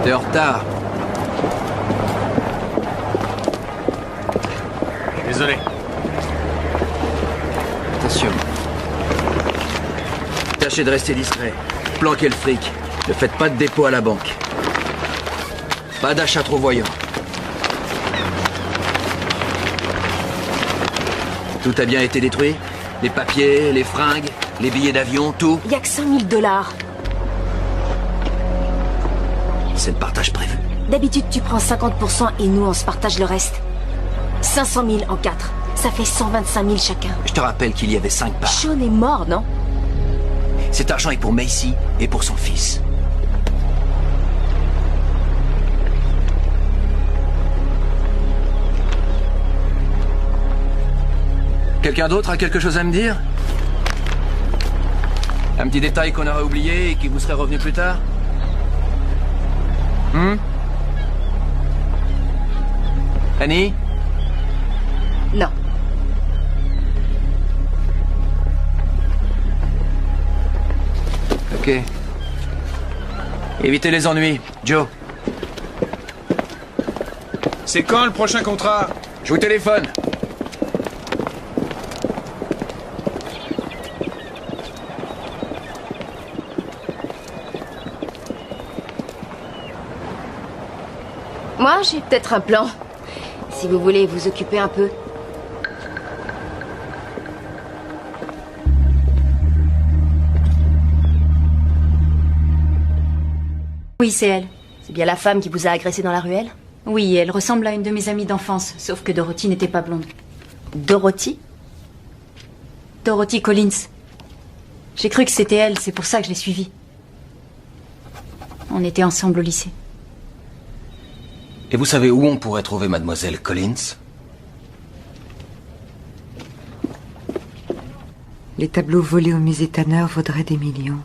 T'es en retard. Désolé. Attention. Tâchez de rester discret. Planquez le fric. Ne faites pas de dépôt à la banque. Pas d'achat trop voyant. Tout a bien été détruit? Les papiers, les fringues, les billets d'avion, tout? Y a que 5 000 $. C'est le partage prévu. D'habitude, tu prends 50% et nous, on se partage le reste. 500 000 en 4. Ça fait 125 000 chacun. Je te rappelle qu'il y avait 5 parts. Sean est mort, non? Cet argent est pour Macy et pour son fils. Quelqu'un d'autre a quelque chose à me dire? Un petit détail qu'on aurait oublié et qui vous serait revenu plus tard? Annie? Non. Ok. Évitez les ennuis. Joe. C'est quand le prochain contrat? Je vous téléphone. Moi, j'ai peut-être un plan. Si vous voulez vous occuper un peu. Oui, c'est elle. C'est bien la femme qui vous a agressé dans la ruelle? Oui, elle ressemble à une de mes amies d'enfance, sauf que Dorothy n'était pas blonde. Dorothy? Dorothy Collins. J'ai cru que c'était elle, c'est pour ça que je l'ai suivie. On était ensemble au lycée. Et vous savez où on pourrait trouver Mademoiselle Collins? Les tableaux volés au musée Tanner vaudraient des millions.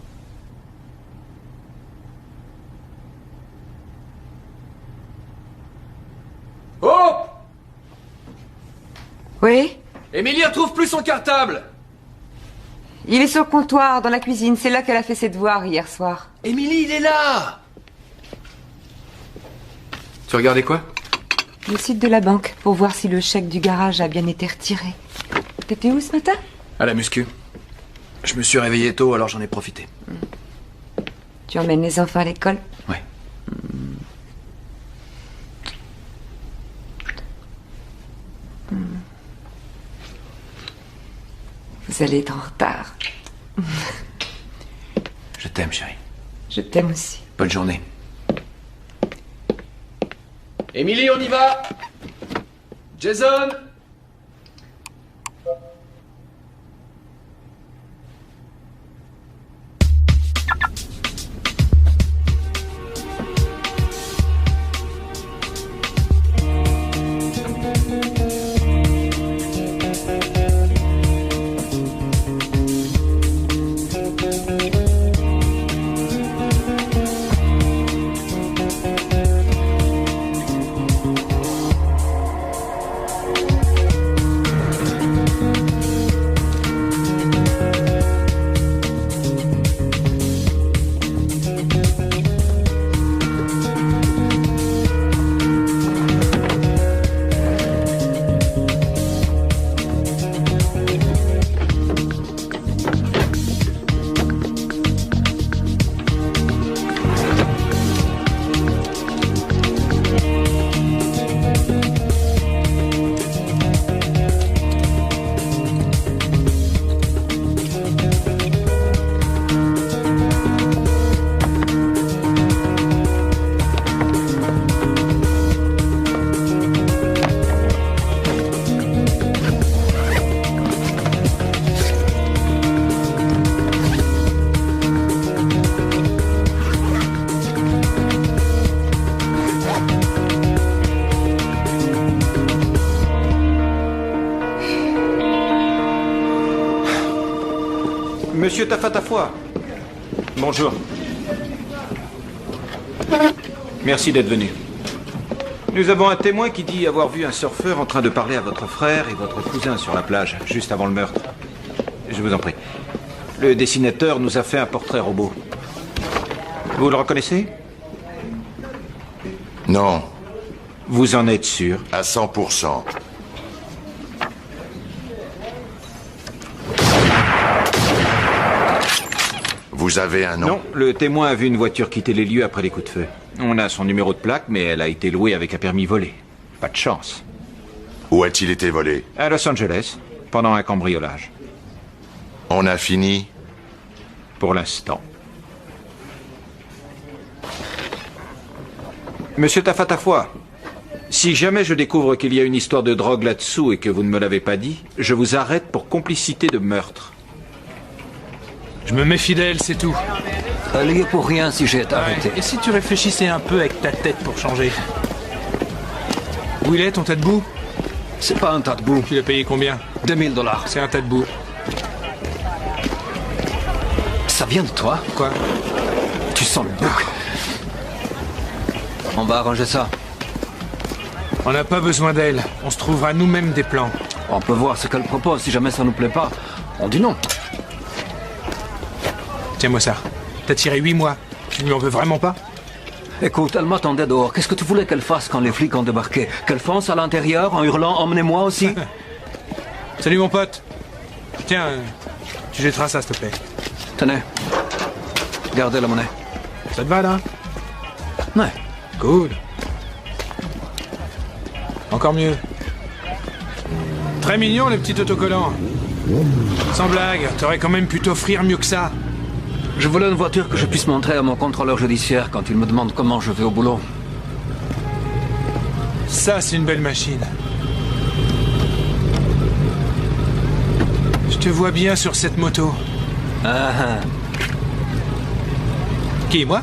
Oh! Oui? Émilie retrouve plus son cartable! Il est sur le comptoir, dans la cuisine. C'est là qu'elle a fait ses devoirs hier soir. Émilie, il est là! Tu regardais quoi? Le site de la banque, pour voir si le chèque du garage a bien été retiré. T'étais où ce matin? À la muscu. Je me suis réveillé tôt, alors j'en ai profité. Tu emmènes les enfants à l'école? Ouais. Vous allez être en retard. Je t'aime, chérie. Je t'aime aussi. Bonne journée. Émilie, on y va! Jason! Monsieur Tafatafoi. Bonjour. Merci d'être venu. Nous avons un témoin qui dit avoir vu un surfeur en train de parler à votre frère et votre cousin sur la plage, juste avant le meurtre. Je vous en prie. Le dessinateur nous a fait un portrait robot. Vous le reconnaissez? Non. Vous en êtes sûr? À 100%. Vous avez un nom? Non, le témoin a vu une voiture quitter les lieux après les coups de feu. On a son numéro de plaque, mais elle a été louée avec un permis volé. Pas de chance. Où a-t-il été volé? À Los Angeles, pendant un cambriolage. On a fini? Pour l'instant. Monsieur Tafatafoi, si jamais je découvre qu'il y a une histoire de drogue là-dessous et que vous ne me l'avez pas dit, je vous arrête pour complicité de meurtre. Je me méfie d'elle, c'est tout. Elle y est pour rien si j'ai été arrêté. Et si tu réfléchissais un peu avec ta tête pour changer? Où il est, ton tas de boue? C'est pas un tas de boue. Tu l'as payé combien? 2000 $. C'est un tas de boue. Ça vient de toi? Quoi? Tu sens le bouc. On va arranger ça. On n'a pas besoin d'elle. On se trouvera nous-mêmes des plans. On peut voir ce qu'elle propose. Si jamais ça nous plaît pas, on dit non. Tiens-moi ça. T'as tiré 8 mois. Tu lui en veux vraiment pas? Écoute, elle m'attendait dehors. Qu'est-ce que tu voulais qu'elle fasse quand les flics ont débarqué? Qu'elle fonce à l'intérieur en hurlant « Emmenez-moi aussi » Salut mon pote. Tiens, tu jetteras ça s'il te plaît. Tenez. Gardez la monnaie. Ça te va là? Ouais. Cool. Encore mieux. Très mignon les petits autocollants. Sans blague, t'aurais quand même pu t'offrir mieux que ça. Je voulais une voiture que je puisse montrer à mon contrôleur judiciaire quand il me demande comment je vais au boulot. Ça, c'est une belle machine. Je te vois bien sur cette moto. Ah ah. Qui, moi?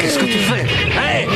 Qu'est-ce que tu fais? Hey!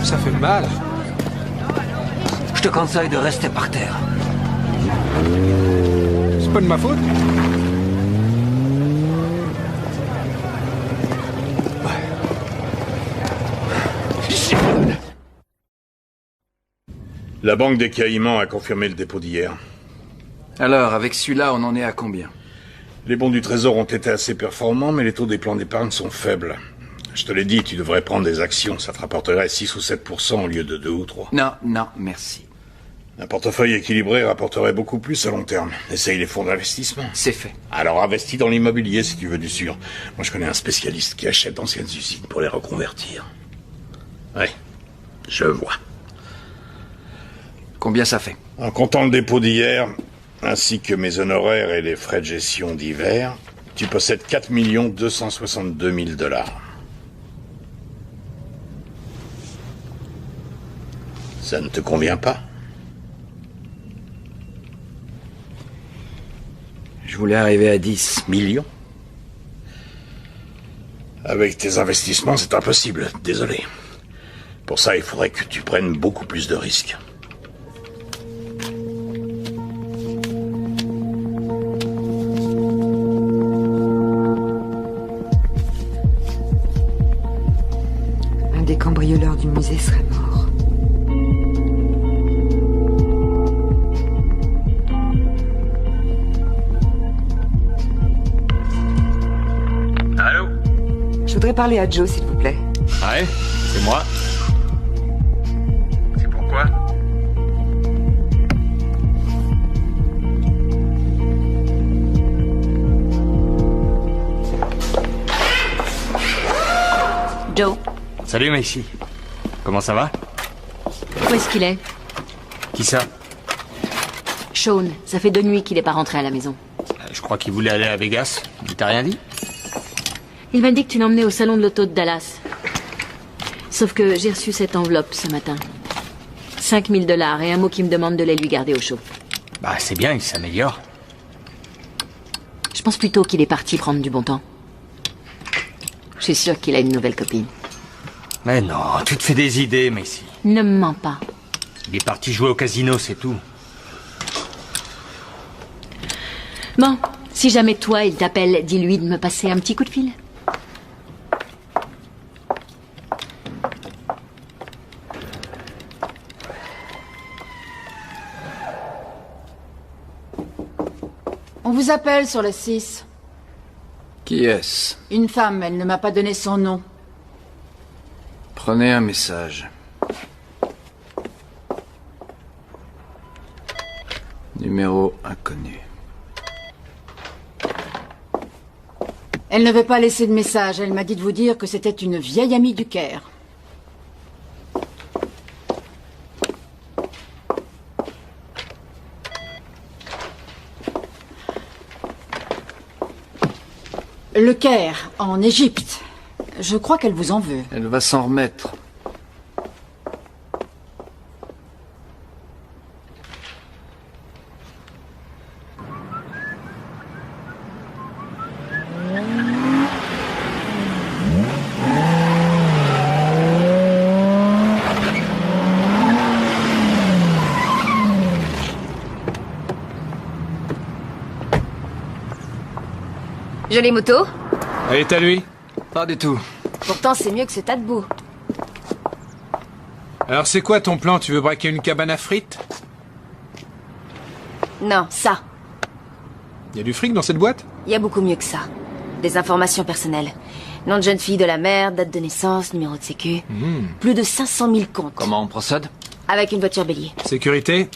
Ça fait mal. Je te conseille de rester par terre. C'est pas de ma faute. La Banque des Caïmans a confirmé le dépôt d'hier. Alors, avec celui-là, on en est à combien? Les bons du Trésor ont été assez performants, mais les taux des plans d'épargne sont faibles. Je te l'ai dit, tu devrais prendre des actions. Ça te rapporterait 6 ou 7% au lieu de 2 ou 3. Non, non, merci. Un portefeuille équilibré rapporterait beaucoup plus à long terme. Essaye les fonds d'investissement. C'est fait. Alors investis dans l'immobilier si tu veux du sûr. Moi je connais un spécialiste qui achète d'anciennes usines pour les reconvertir. Ouais, je vois. Combien ça fait? En comptant le dépôt d'hier, ainsi que mes honoraires et les frais de gestion divers, tu possèdes 4 262 000 $. Ça ne te convient pas? Je voulais arriver à 10 millions. Avec tes investissements, c'est impossible. Désolé. Pour ça, il faudrait que tu prennes beaucoup plus de risques. Un des cambrioleurs du musée serait mort. Allô? Je voudrais parler à Joe, s'il vous plaît. Ouais, c'est moi. C'est pourquoi? Joe, Salut Macy. Comment ça va? où est-ce qu'il est? Qui ça? Sean, ça fait 2 nuits qu'il est pas rentré à la maison. Je crois qu'il voulait aller à Vegas. Il t'a rien dit? Il m'a dit que tu l'emmenais au salon de l'auto de Dallas. Sauf que j'ai reçu cette enveloppe ce matin. 5 000 $ et un mot qui me demande de les lui garder au chaud. Bah c'est bien, il s'améliore. Je pense plutôt qu'il est parti prendre du bon temps. Je suis sûre qu'il a une nouvelle copine. Mais non, tu te fais des idées, Macy. Ne me mens pas. Il est parti jouer au casino, c'est tout. Bon, si jamais toi, il t'appelle, dis-lui de me passer un petit coup de fil. On vous appelle sur le 6. Qui est-ce? Une femme, elle ne m'a pas donné son nom. Prenez un message. Numéro inconnu. Elle ne veut pas laisser de message. Elle m'a dit de vous dire que c'était une vieille amie du Caire. Le Caire, en Égypte. Je crois qu'elle vous en veut. Elle va s'en remettre. Jolie moto. Elle est à lui? Pas du tout. Pourtant, c'est mieux que ce tas de boue. Alors c'est quoi ton plan? Tu veux braquer une cabane à frites? Non, ça. Y a du fric dans cette boîte? Il y a beaucoup mieux que ça. Des informations personnelles. Nom de jeune fille de la mère, date de naissance, numéro de sécu. Plus de 500 000 comptes. Comment on procède? Avec une voiture bélier. Sécurité?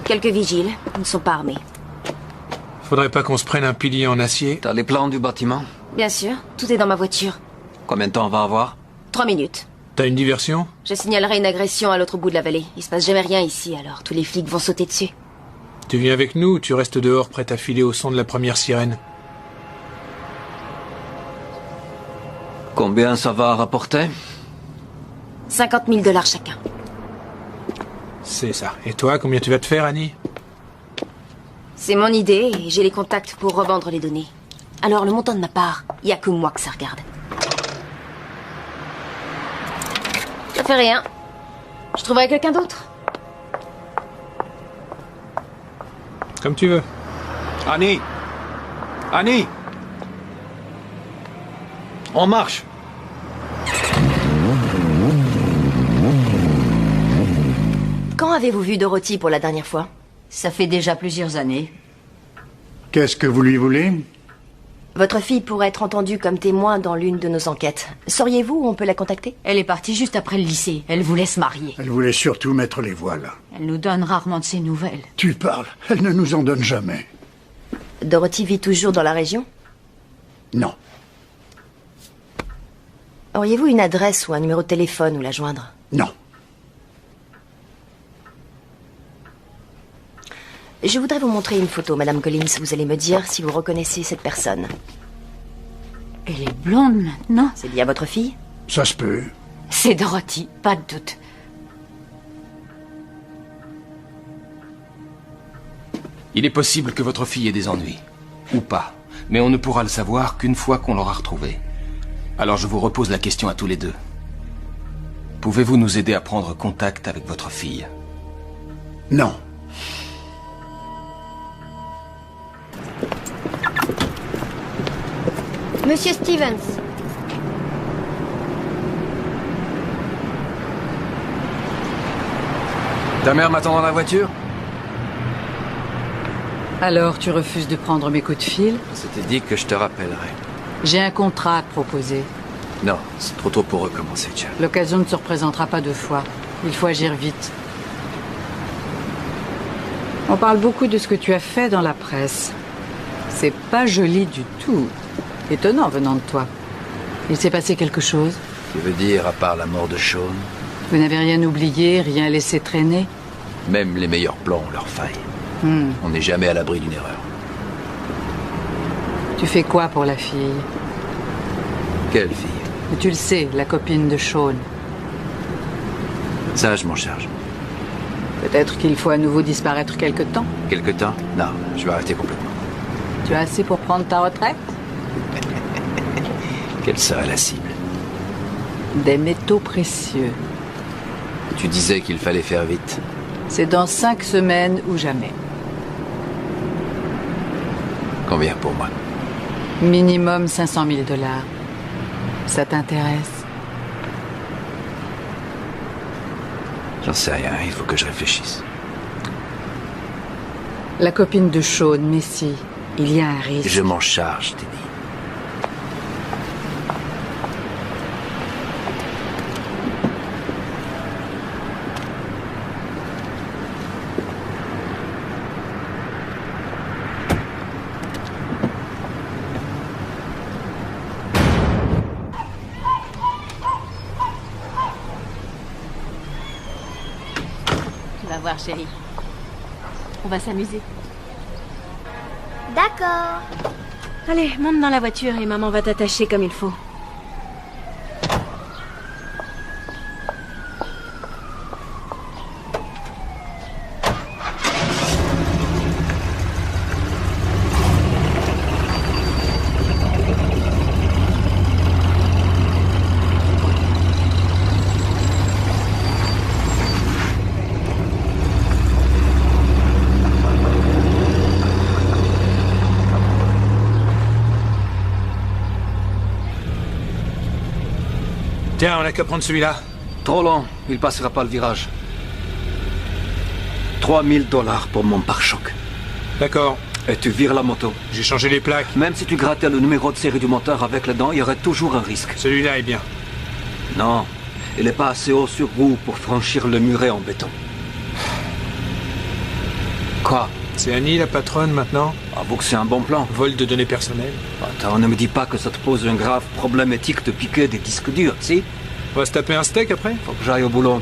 Quelques vigiles. Ils ne sont pas armés. Faudrait pas qu'on se prenne un pilier en acier. T'as les plans du bâtiment? Bien sûr, tout est dans ma voiture. Combien de temps on va avoir? 3 minutes. T'as une diversion? Je signalerai une agression à l'autre bout de la vallée. Il se passe jamais rien ici, alors tous les flics vont sauter dessus. Tu viens avec nous ou tu restes dehors prête à filer au son de la première sirène? Combien ça va rapporter? 50 000 $ chacun. C'est ça. Et toi, combien tu vas te faire, Annie? C'est mon idée et j'ai les contacts pour revendre les données. Alors le montant de ma part, il n'y a que moi que ça regarde. Ça fait rien. Je trouverai quelqu'un d'autre. Comme tu veux. Annie! Annie! On marche! Quand avez-vous vu Dorothy pour la dernière fois? Ça fait déjà plusieurs années. Qu'est-ce que vous lui voulez? Votre fille pourrait être entendue comme témoin dans l'une de nos enquêtes. Sauriez-vous où on peut la contacter? Elle est partie juste après le lycée. Elle voulait se marier. Elle voulait surtout mettre les voiles. Elle nous donne rarement de ses nouvelles. Tu parles. Elle ne nous en donne jamais. Dorothy vit toujours dans la région? Non. Auriez-vous une adresse ou un numéro de téléphone où la joindre? Je voudrais vous montrer une photo, Madame Collins. Vous allez me dire si vous reconnaissez cette personne. Elle est blonde maintenant. C'est bien votre fille? Ça se peut. C'est Dorothy, pas de doute. Il est possible que votre fille ait des ennuis. Ou pas. Mais on ne pourra le savoir qu'une fois qu'on l'aura retrouvée. Alors je vous repose la question à tous les deux. Pouvez-vous nous aider à prendre contact avec votre fille? Non. Monsieur Stevens. Ta mère m'attend dans la voiture? Alors, tu refuses de prendre mes coups de fil? C'était dit que je te rappellerai. J'ai un contrat à te proposer. Non, c'est trop tôt pour recommencer, Jack. L'occasion ne se représentera pas deux fois. Il faut agir vite. On parle beaucoup de ce que tu as fait dans la presse. C'est pas joli du tout. Étonnant venant de toi. Il s'est passé quelque chose? Tu veux dire, à part la mort de Sean? Vous n'avez rien oublié, rien laissé traîner? Même les meilleurs plans ont leurs failles. On n'est jamais à l'abri d'une erreur. Tu fais quoi pour la fille? Quelle fille? Mais tu le sais, la copine de Sean. Ça, je m'en charge. Peut-être qu'il faut à nouveau disparaître quelque temps. Quelque temps? Non, je vais arrêter complètement. Tu as assez pour prendre ta retraite? Quelle serait la cible? Des métaux précieux. Tu disais qu'il fallait faire vite. C'est dans 5 semaines ou jamais. Combien pour moi? Minimum 500 000 $. Ça t'intéresse? J'en sais rien, il faut que je réfléchisse. La copine de Sean, Messi, il y a un risque. Je m'en charge, je t'ai dit. Chérie. On va s'amuser. D'accord. Allez, monte dans la voiture et maman va t'attacher comme il faut. Tiens, on n'a qu'à prendre celui-là. Trop long, il passera pas le virage. 3000 $ pour mon pare-choc. D'accord. Et tu vires la moto. J'ai changé les plaques. Même si tu grattais le numéro de série du moteur avec les dents, il y aurait toujours un risque. Celui-là est bien. Non, il n'est pas assez haut sur roue pour franchir le muret en béton. Quoi? C'est Annie, la patronne, maintenant? Avoue que c'est un bon plan. Vol de données personnelles. Attends, ne me dis pas que ça te pose un grave problème éthique de piquer des disques durs, si? On va se taper un steak après? Faut que j'aille au boulot.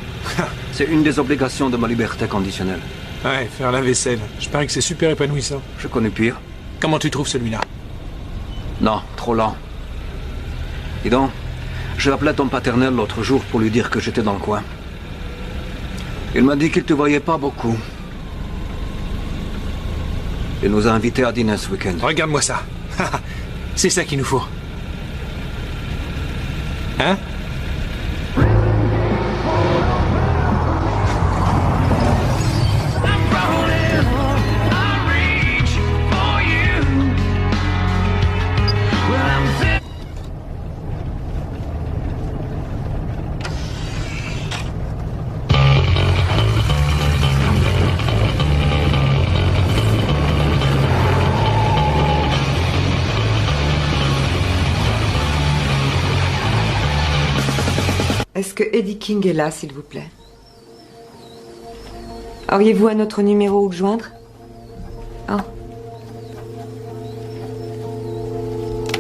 C'est une des obligations de ma liberté conditionnelle. Ouais, faire la vaisselle. Je parie que c'est super épanouissant. Je connais pire. Comment tu trouves celui-là? Non, trop lent. Dis donc, j'ai appelé ton paternel l'autre jour pour lui dire que j'étais dans le coin. Il m'a dit qu'il te voyait pas beaucoup. Il nous a invités à dîner ce week-end. Regarde-moi ça. C'est ça qu'il nous faut. Hein? Est-ce que Eddie King est là, s'il vous plaît? Auriez-vous un autre numéro où le joindre? Oh.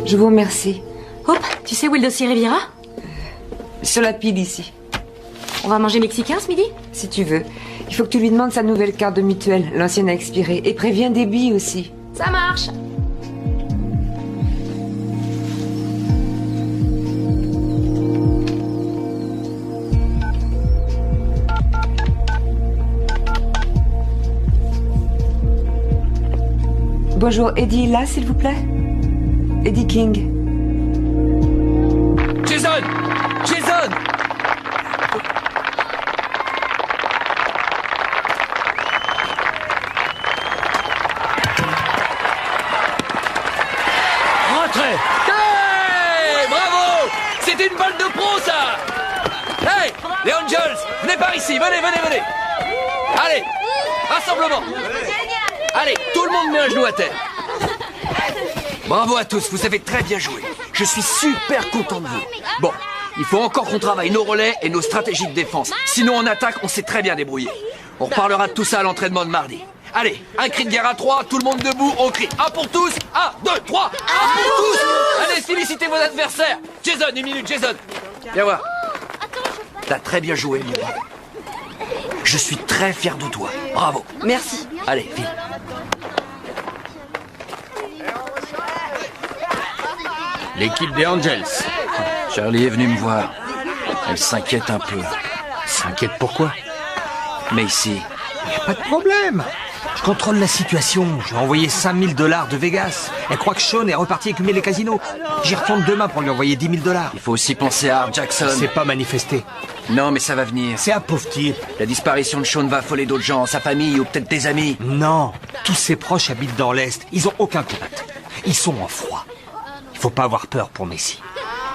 Je vous remercie. Hop, tu sais où est le dossier Riviera? Sur la pile ici. On va manger mexicain ce midi? Si tu veux. Il Il faut que tu lui demandes sa nouvelle carte de mutuelle. L'ancienne a expiré. Et préviens Debbie aussi. Ça marche. Bonjour, Eddie, là, s'il vous plaît? Eddie King. Jason! Jason! Rentrez! Hey! Bravo! C'était une balle de pro, ça! Hey! Les Angels! Venez par ici! Venez! Allez! Rassemblement! Allez, tout le monde met un genou à terre. Bravo à tous, vous avez très bien joué. Je suis super content de vous. Bon, il faut encore qu'on travaille nos relais et nos stratégies de défense. Sinon, en attaque, on s'est très bien débrouillé. On reparlera de tout ça à l'entraînement de mardi. Allez, un cri de guerre à 3, tout le monde debout, on crie 1 pour tous, 1, 2, 3, 1 pour tous. Allez, félicitez vos adversaires. Jason, une minute, Jason. Viens voir. T'as très bien joué, Lily. Je suis très fier de toi. Bravo. Merci. Allez, file. L'équipe des Angels. Charlie est venue me voir. Elle s'inquiète un peu. S'inquiète pourquoi? Macy. Y a pas de problème. Je contrôle la situation. Je vais envoyer $5 000 de Vegas. Elle croit que Sean est reparti écumer les casinos. J'y retourne demain pour lui envoyer $10 000. Il faut aussi penser à Art Jackson. C'est pas manifesté. Non, mais ça va venir. C'est un pauvre type. La disparition de Sean va affoler d'autres gens, sa famille ou peut-être tes amis. Non, tous ses proches habitent dans l'Est. Ils ont aucun contact. Ils sont en froid. Il faut pas avoir peur pour Messi.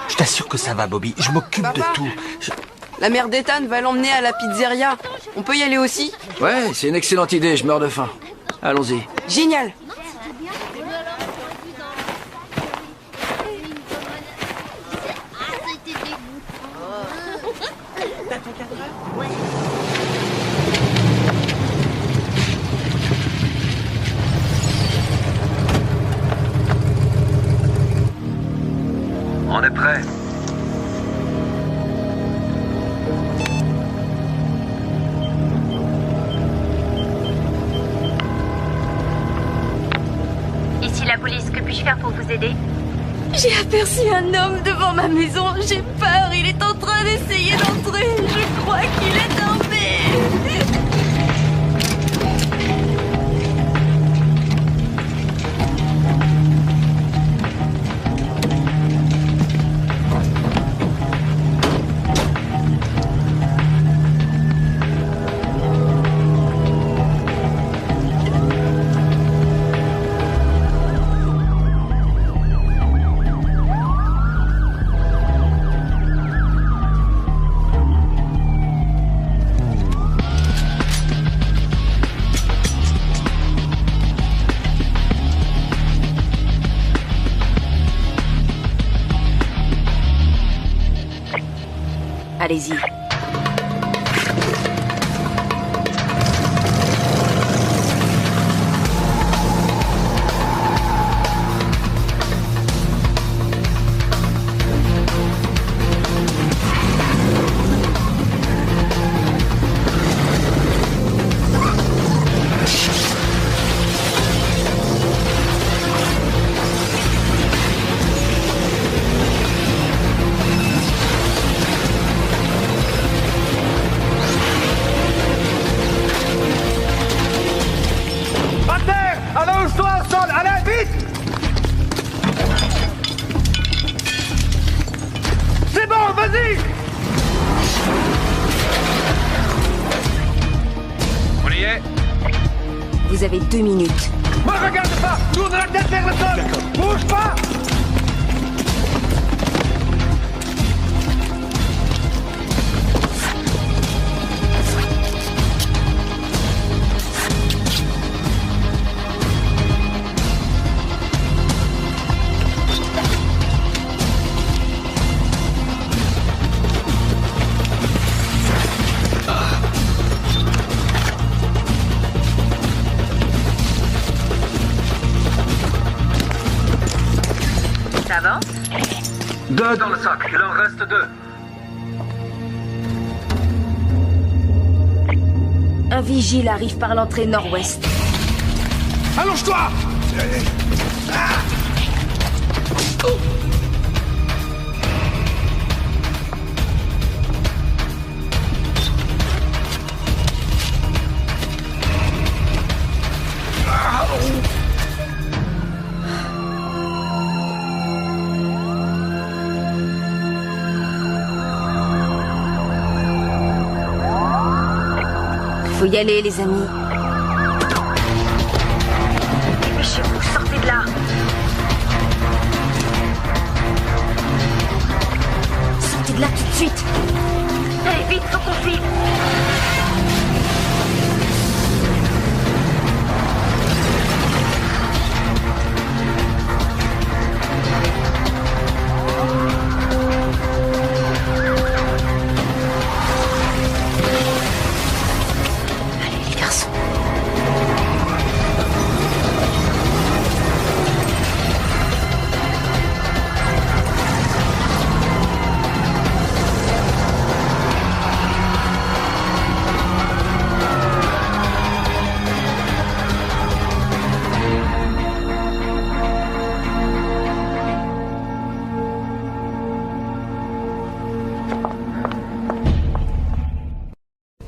Je t'assure que ça va, Bobby. Je m'occupe de tout. La mère d'Ethan va l'emmener à la pizzeria. On peut y aller aussi? Ouais, c'est une excellente idée, je meurs de faim. Allons-y. Génial. On est prêt. Ici la police, que puis-je faire pour vous aider? J'ai aperçu un homme devant ma maison. J'ai peur. Il est en train d'essayer d'entrer. Je crois qu'il est tombé. Allez-y. Vous avez 2 minutes. Me regarde pas! Tourne la tête vers le sol! Bouge pas! Ça avance? 2 dans le sac, il en reste 2. Un vigile arrive par l'entrée nord-ouest. Allonge-toi! Faut y aller, les amis. Dépêchez-vous, sortez de là. Sortez de là tout de suite. Allez, vite, faut qu'on file.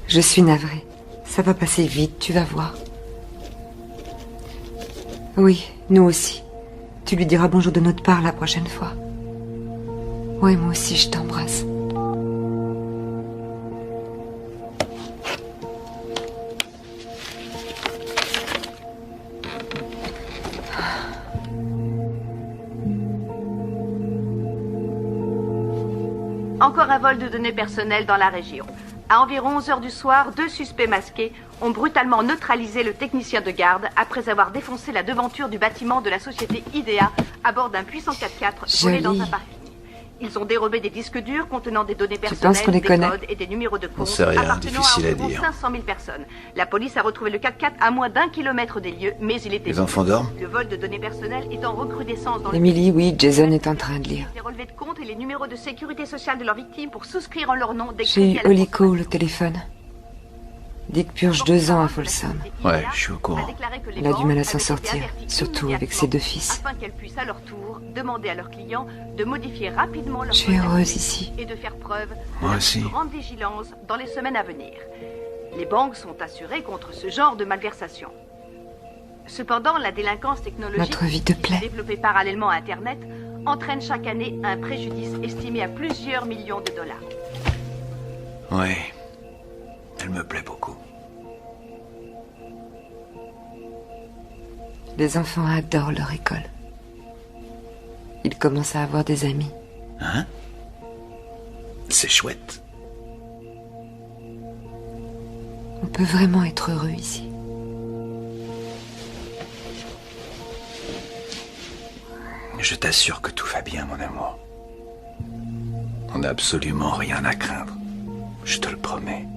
Je suis navrée. Ça va passer vite, tu vas voir. Oui, nous aussi. Tu lui diras bonjour de notre part la prochaine fois. Oui, moi aussi, je t'embrasse. Encore un vol de données personnelles dans la région. À environ 11 h du soir, 2 suspects masqués ont brutalement neutralisé le technicien de garde après avoir défoncé la devanture du bâtiment de la société IDEA à bord d'un puissant 4x4 volé dans un parking. Ils ont dérobé des disques durs contenant des données personnelles, des codes et des numéros de compte appartenant à environ 500 000 personnes. La police a retrouvé le 4x4 à moins d'1 kilomètre des lieux, mais il était... Les enfants dorment? Le vol de données personnelles est en recrudescence dans Emily, oui, Jason est en train de lire. les relevés de compte et les numéros de sécurité sociale de leurs victimes pour souscrire en leur nom des J'ai crédits eu à la Holly Cole au téléphone. Dick purge 2 ans à Folsom. Ouais, je suis au courant. Elle a du mal à s'en sortir, surtout avec ses 2 fils. afin qu'elles puissent à leur tour demander à leurs clients de modifier rapidement leur Je suis heureuse ici. et de faire preuve Moi de aussi. la plus grande vigilance dans les semaines à venir. Les banques sont assurées contre ce genre de malversation. Cependant, la délinquance technologique, Notre vie te plaît. développée parallèlement à Internet, entraîne chaque année un préjudice estimé à plusieurs millions de dollars. Ouais. Elle me plaît beaucoup. Les enfants adorent leur école. Ils commencent à avoir des amis. Hein? C'est chouette. On peut vraiment être heureux ici. Je t'assure que tout va bien, mon amour. On n'a absolument rien à craindre. Je te le promets.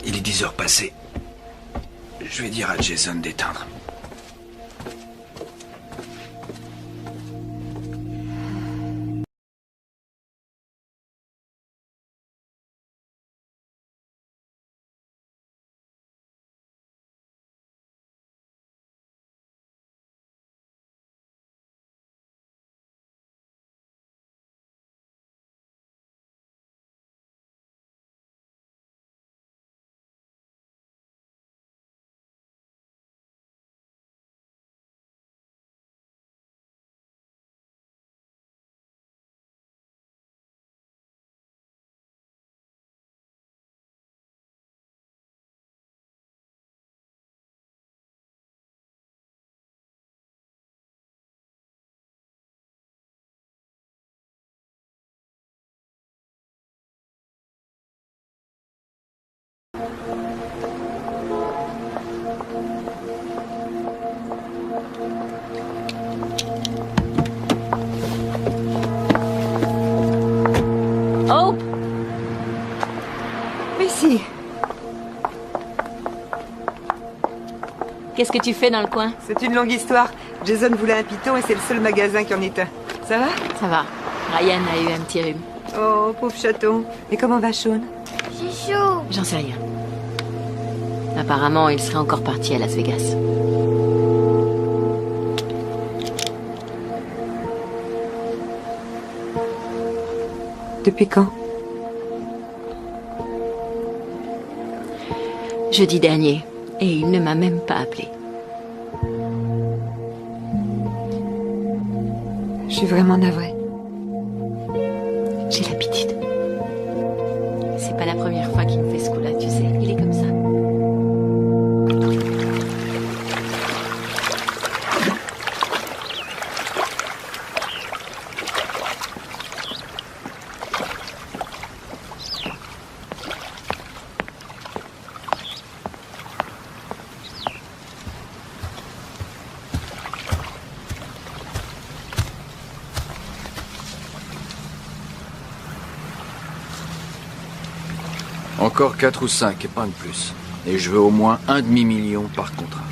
Il est 10 heures passées. Je vais dire à Jason d'éteindre. Hope! Missy! Qu'est-ce que tu fais dans le coin? C'est une longue histoire. Jason voulait un python et c'est le seul magasin qui en est un. Ça va? Ça va. Ryan a eu un petit rhume. Oh, pauvre chaton. Et comment va Sean? J'ai chaud. J'en sais rien. Apparemment, il serait encore parti à Las Vegas. Depuis quand? Jeudi dernier. Et il ne m'a même pas appelé. Je suis vraiment navrée. J'ai l'habitude. C'est pas la première fois qu'il me fait ce coup-là, tu sais. Il est comme ça. Encore 4 ou 5, et pas de plus. Et je veux au moins un demi-million par contrat.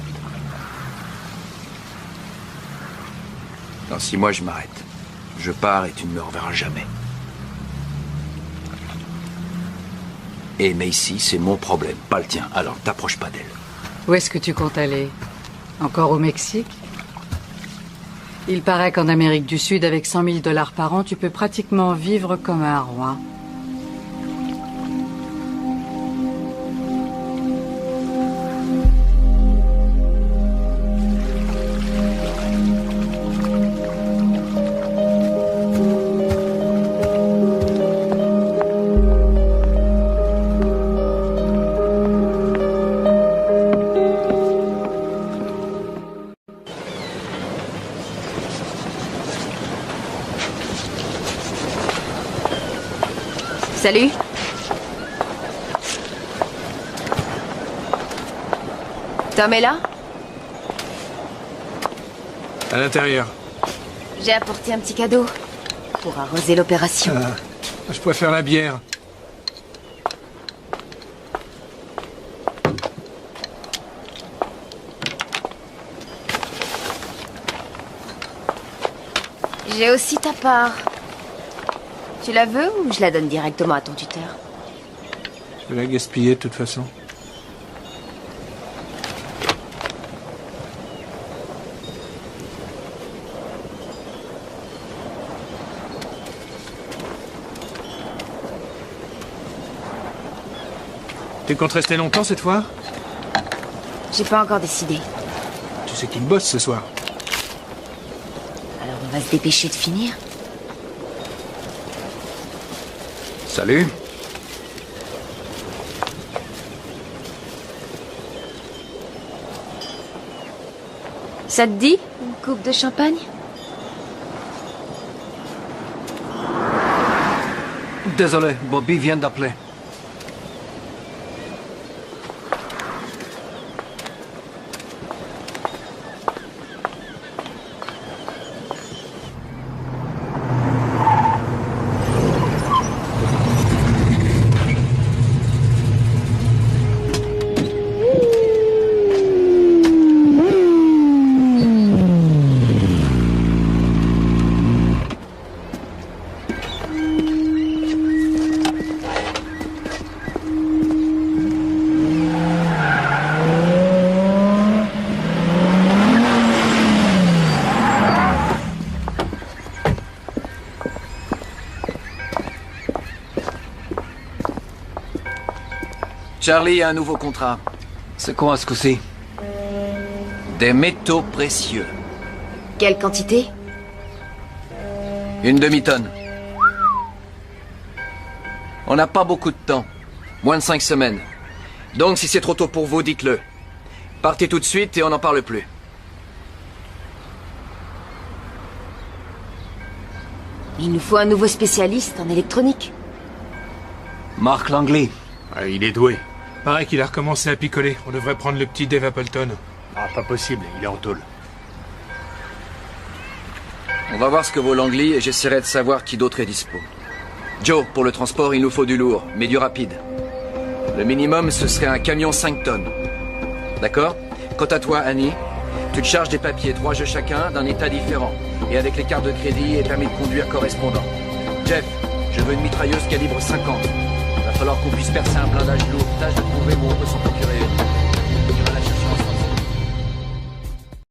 Dans 6 mois, je m'arrête. Je pars et tu ne me reverras jamais. Et Macy, c'est mon problème, pas le tien. Alors t'approches pas d'elle. Où est-ce que tu comptes aller? Encore au Mexique? Il paraît qu'en Amérique du Sud, avec 100 000 $ par an, tu peux pratiquement vivre comme un roi. Salut. Tom est là? À l'intérieur. J'ai apporté un petit cadeau pour arroser l'opération. Je préfère la bière. J'ai aussi ta part. Tu la veux ou je la donne directement à ton tuteur? Je vais la gaspiller de toute façon. Tu comptes rester longtemps cette fois? J'ai pas encore décidé. Tu sais qu'il bosse ce soir. Alors on va se dépêcher de finir. Salut. Ça te dit une coupe de champagne? Désolé, Bobby vient d'appeler. Charlie a un nouveau contrat. C'est quoi ce coup-ci? Des métaux précieux. Quelle quantité? Une demi-tonne. On n'a pas beaucoup de temps. Moins de 5 semaines. Donc si c'est trop tôt pour vous, dites-le. Partez tout de suite et on n'en parle plus. Il nous faut un nouveau spécialiste en électronique. Mark Langley. Ah, il est doué. Pareil qu'il a recommencé à picoler. On devrait prendre le petit Dave Appleton. Ah, pas possible, il est en tôle. On va voir ce que vaut Langley et j'essaierai de savoir qui d'autre est dispo. Joe, pour le transport, il nous faut du lourd, mais du rapide. Le minimum, ce serait un camion 5 tonnes. D'accord? Quant à toi, Annie, tu te charges des papiers, 3 jeux chacun, d'un état différent. Et avec les cartes de crédit et permis de conduire correspondants. Jeff, je veux une mitrailleuse calibre 50. Va falloir qu'on puisse percer un blindage lourd. Tâche de trouver où on peut s'en